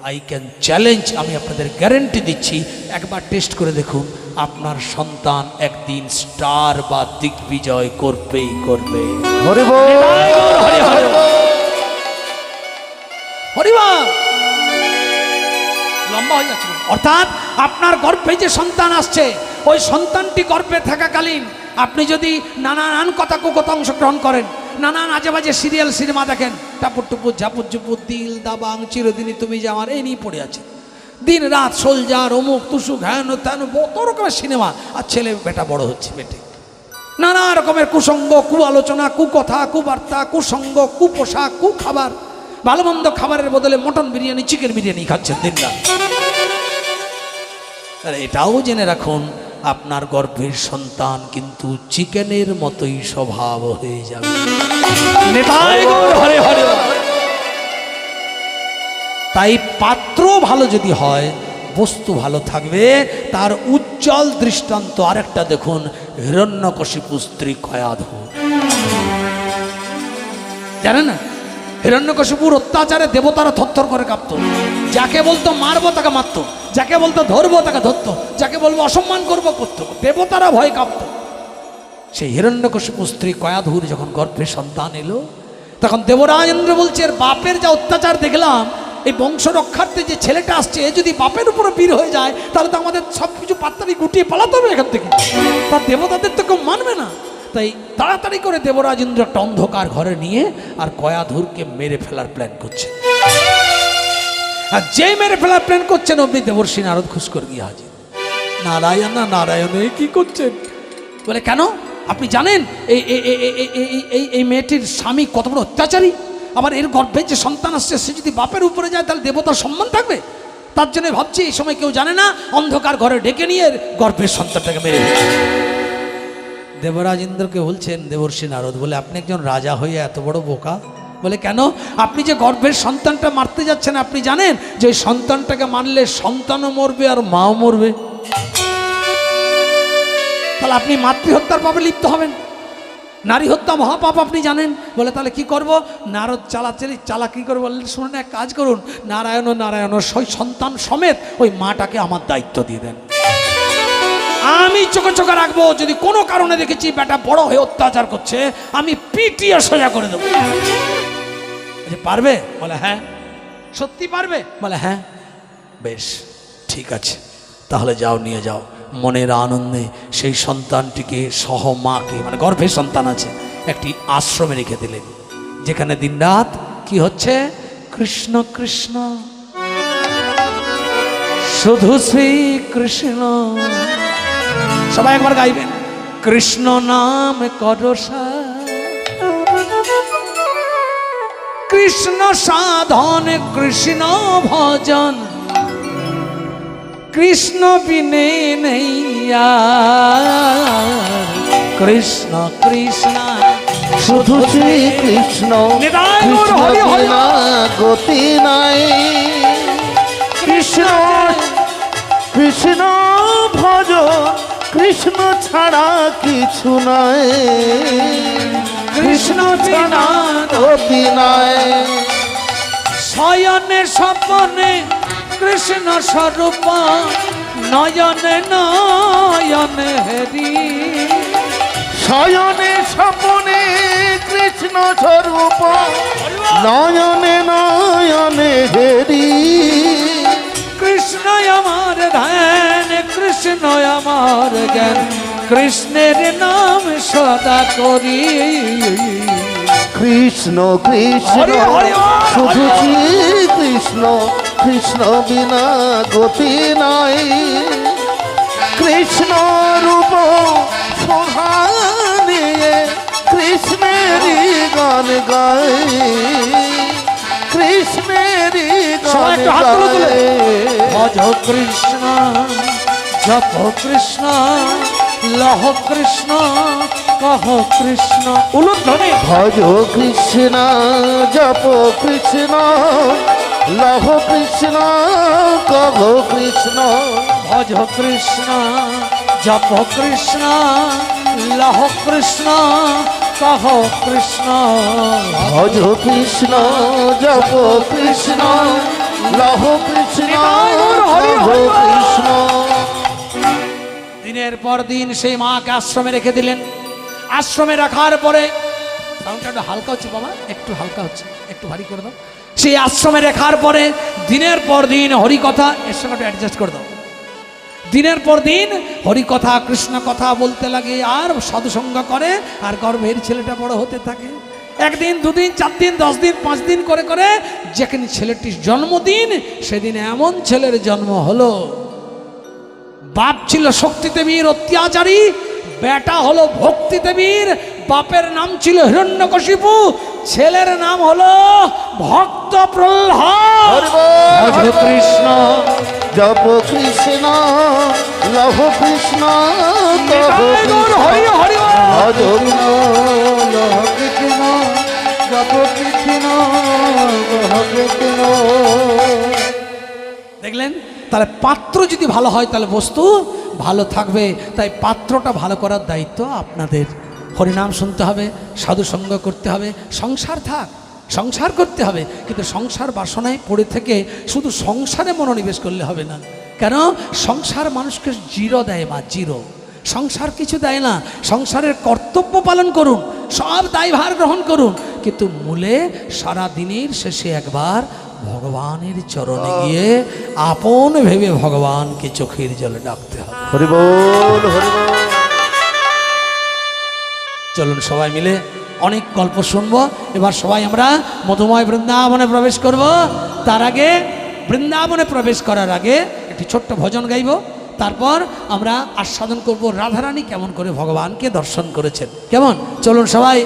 আই ক্যান চ্যালেঞ্জ, আমি আপনাদের গ্যারেন্টি দিচ্ছি, একবার টেস্ট করে দেখুন, আপনার সন্তান একদিন স্টার বা দিগ্বিজয় করবেই করবে। হরি বল, হরি হরি হরিবল। লম্বা হয়ে যাচ্ছে। অর্থাৎ আপনার গর্ভে যে সন্তান আসছে, ওই সন্তানটি গর্ভে থাকাকালীন আপনি যদি নানান কথা কুকথা অংশগ্রহণ করেন, নানান আজে বাজে সিরিয়াল সিনেমা দেখেন, টাপুর টুপুর ঝাপুর ঝুপুর দিল দাবাং চিরদিনই তুমি যে আমার, এই নিয়ে পড়ে আছে দিন রাত, সোলজার অমুক তুসুক হ্যান ত্যান, কত রকমের সিনেমা, আর ছেলে বেটা বড় হচ্ছে পেটে নানা রকমের কুসঙ্গ কু আলোচনা কুকথা কুবার্তা কুসঙ্গ কুপোশাক কু খাবার, ভালো মন্দ খাবারের বদলে মটন বিরিয়ানি চিকেন বিরিয়ানি খাচ্ছেন দিন রাত। আর এটাও জেনে রাখুন, আপনার গর্ভের সন্তান কিন্তু চিকেনের মতোই স্বভাব হয়ে যাবে। হরে হরে। তাই পাত্র ভালো যদি হয়, বস্তু ভালো থাকবে। তার উজ্জ্বল দৃষ্টান্ত আরেকটা দেখুন, হিরণ্যকশিপু স্ত্রী কয়াধু। জানেন না, হিরণ্যকশিপুর অত্যাচারে দেবতারা থরথর করে কাঁপত। যাকে বলতো মারবো তাকে মারত, যাকে বলতো ধরবো তাকে ধরত, যাকে বলবো অসম্মান করবো করতো, দেবতারা ভয় কাঁপত। সেই হিরণ্যকশিপু স্ত্রী কয়াধুর যখন গর্ভে সন্তান এলো, তখন দেবরাজ ইন্দ্র বলছে, এর বাপের যা অত্যাচার দেখলাম, এই বংশ রক্ষার্থে যে ছেলেটা আসছে, যদি বাপের উপরে বীর হয়ে যায়, তাহলে তো আমাদের সব কিছু পাত্তারি গুটিয়ে পালাতে হবে এখান থেকে, তার দেবতাদের তো কেউ মানবে না। তাই তাড়াতাড়ি করে দেবরাজ ইন্দ্র একটা অন্ধকার ঘরে নিয়ে আর কয়াধুরকে মেরে ফেলার প্ল্যান করছে। আর যে মেরে ফেলার প্ল্যান করছেন, অমনি দেবর্ষী নারদ খুশ করে গিয়ে হাজির। নারায়ণ না নারায়ণ, এই কি করছেন? বলে কেন, আপনি জানেন এই মেয়েটির স্বামী কত বড় অত্যাচারী, আবার এর গর্ভে যে সন্তান আসছে, সে যদি বাপের উপরে যায় তাহলে দেবতার সম্মান থাকবে, তার জন্য ভাবছি এই সময় কেউ জানে না, অন্ধকার ঘরে ডেকে নিয়ে গর্ভের সন্তানটাকে মেরে ফেলছে। দেবরাজ ইন্দ্রকে বলছেন দেবর্ষী নারদ, বলে আপনি একজন রাজা হয়ে এত বড় বোকা? বলে কেন, আপনি যে গর্ভের সন্তানটা মারতে যাচ্ছেন, আপনি জানেন যে ওই সন্তানটাকে মারলে সন্তানও মরবে আর মাও মরবে, তাহলে আপনি মাতৃহত্যার পাপে লিপ্ত হবেন, নারী হত্যা মহাপাপ আপনি জানেন। বলে তাহলে কি করব? নারদ চালাকি করে বললেন, শুনুন এক কাজ করুন, নারায়ণ নারায়ণ সই সন্তান সমেত ওই মাটাকে আমার দায়িত্ব দিয়ে দেন, আমি চোখে চোখে রাখবো, যদি কোনো কারণে দেখেছি বেটা বড় হয়ে অত্যাচার করছে, আমি পিটিয়ে সোজা করে দেবো। পারবে? বলে হ্যাঁ। সত্যি পারবে? বলে হ্যাঁ। বেশ ঠিক আছে, তাহলে যাও, নিয়ে যাও। মনের আনন্দে সেই সন্তানটিকে সহ মাকে, মানে গর্ভের সন্তান আছে, একটি আশ্রমে রেখে দিলেন, যেখানে দিনরাত কি হচ্ছে? কৃষ্ণ কৃষ্ণ, শুধু শ্রী কৃষ্ণ। সবাই একবার গাইবেন, কৃষ্ণ নাম করসা, কৃষ্ণ সাধন কৃষ্ণ ভজন, কৃষ্ণ বিনে নেই কৃষ্ণ কৃষ্ণ শুধু শ্রী কৃষ্ণ, কৃষ্ণ বিনা গতি নাই, কৃষ্ণ কৃষ্ণ ভজ, কৃষ্ণ ছাড়া কিছু নাই, কৃষ্ণ ছাড়া গতি নাই। শয়নে স্বপনে কৃষ্ণ স্বরূপ, নয়নে নয়নে হেরি, শয়নে স্বপনে কৃষ্ণ স্বরূপ, নয়নে নয়নে হেরি, কৃষ্ণ আমার ধ্যান, কৃষ্ণ আমার জ্ঞান, কৃষ্ণের নাম সদা করি। কৃষ্ণ কৃষ্ণ শুধু শ্রী কৃষ্ণ, কৃষ্ণ বিনা গতি নাই, কৃষ্ণ রূপ শোভা নিয়ে কৃষ্ণেরই গান গাই, প্রেমেরই সবাই গান একটু হাত তুলে তুলে। গায়। ভজ কৃষ্ণ জপ কৃষ্ণ লহ কৃষ্ণ কহ কৃষ্ণ উলুধ্বনি। ভজ কৃষ্ণ জপ কৃষ্ণ লহ কৃষ্ণ কহ কৃষ্ণ। ভজ কৃষ্ণ জপ কৃষ্ণ লহ কৃষ্ণ কহ কৃষ্ণ। ভজ কৃষ্ণ জপ কৃষ্ণ লহ কৃষ্ণ কহ কৃষ্ণ। দিনের পর দিন সেই মাকে আশ্রমে রেখে দিলেন। আশ্রমে রাখার পরে সাউন্ডটা একটু হালকা হচ্ছে বাবা, একটু হালকা হচ্ছে, একটু ভারী করে দাও। সেই আশ্রমে রাখার পরে দিনের পর দিন হরিকথা, এর সঙ্গে একটু অ্যাডজাস্ট করে দাও। দিনের পর দিন হরিকথা কৃষ্ণ কথা বলতে লাগে আর সাধুসঙ্গ করে, আর গর্ভের ছেলেটা বড় হতে থাকে। একদিন দুদিন 4 দিন 10 দিন 5 দিন করে করে যেখানে ছেলেটির জন্মদিন, সেদিন এমন ছেলের জন্ম হলো। বাপ ছিল শক্তি দেবীর অত্যাচারী, বেটা হলো ভক্তি দেবীর। বাপের নাম ছিল হিরণ্যকশিপু, ছেলের নাম হলো ভক্ত প্রহ্লাদ। ভজ কৃষ্ণ জপ কৃষ্ণ লহ কৃষ্ণ কহ কৃষ্ণ। হরি হরি ভজ লহ কৃষ্ণ জপ কৃষ্ণ কহ কৃষ্ণ। দেখলেন? তাহলে পাত্র যদি ভালো হয় তাহলে বস্তু ভালো থাকবে। তাই পাত্রটা ভালো করার দায়িত্ব আপনাদের। হরিনাম শুনতে হবে, সাধুসঙ্গ করতে হবে, সংসার থাক, সংসার করতে হবে। কিন্তু সংসার বাসনায় পড়ে থেকে শুধু সংসারে মনোনিবেশ করলে হবে না। কেন? সংসার মানুষকে জিরো দেয় বা জিরো। সংসার কিছু দেয় না। সংসারের কর্তব্য পালন করুন, সব দায়ভার গ্রহণ করুন, কিন্তু মূলে সারা দিনের শেষে একবার ভগবানের চরণে গিয়ে আপন ভেবে ভগবানকে চোখের জলে ডাকতে হবে। হরি বল হরি বল। চলুন সবাই মিলে অনেক গল্প শুনবো। এবার সবাই আমরা মধুময় বৃন্দাবনে প্রবেশ করব। তার আগে বৃন্দাবনে প্রবেশ করার আগে একটি ছোট্ট ভজন গাইব। তারপর আমরা আস্বাদন করব রাধারানী কেমন করে ভগবানকে দর্শন করেছেন। কেমন? চলুন সবাই।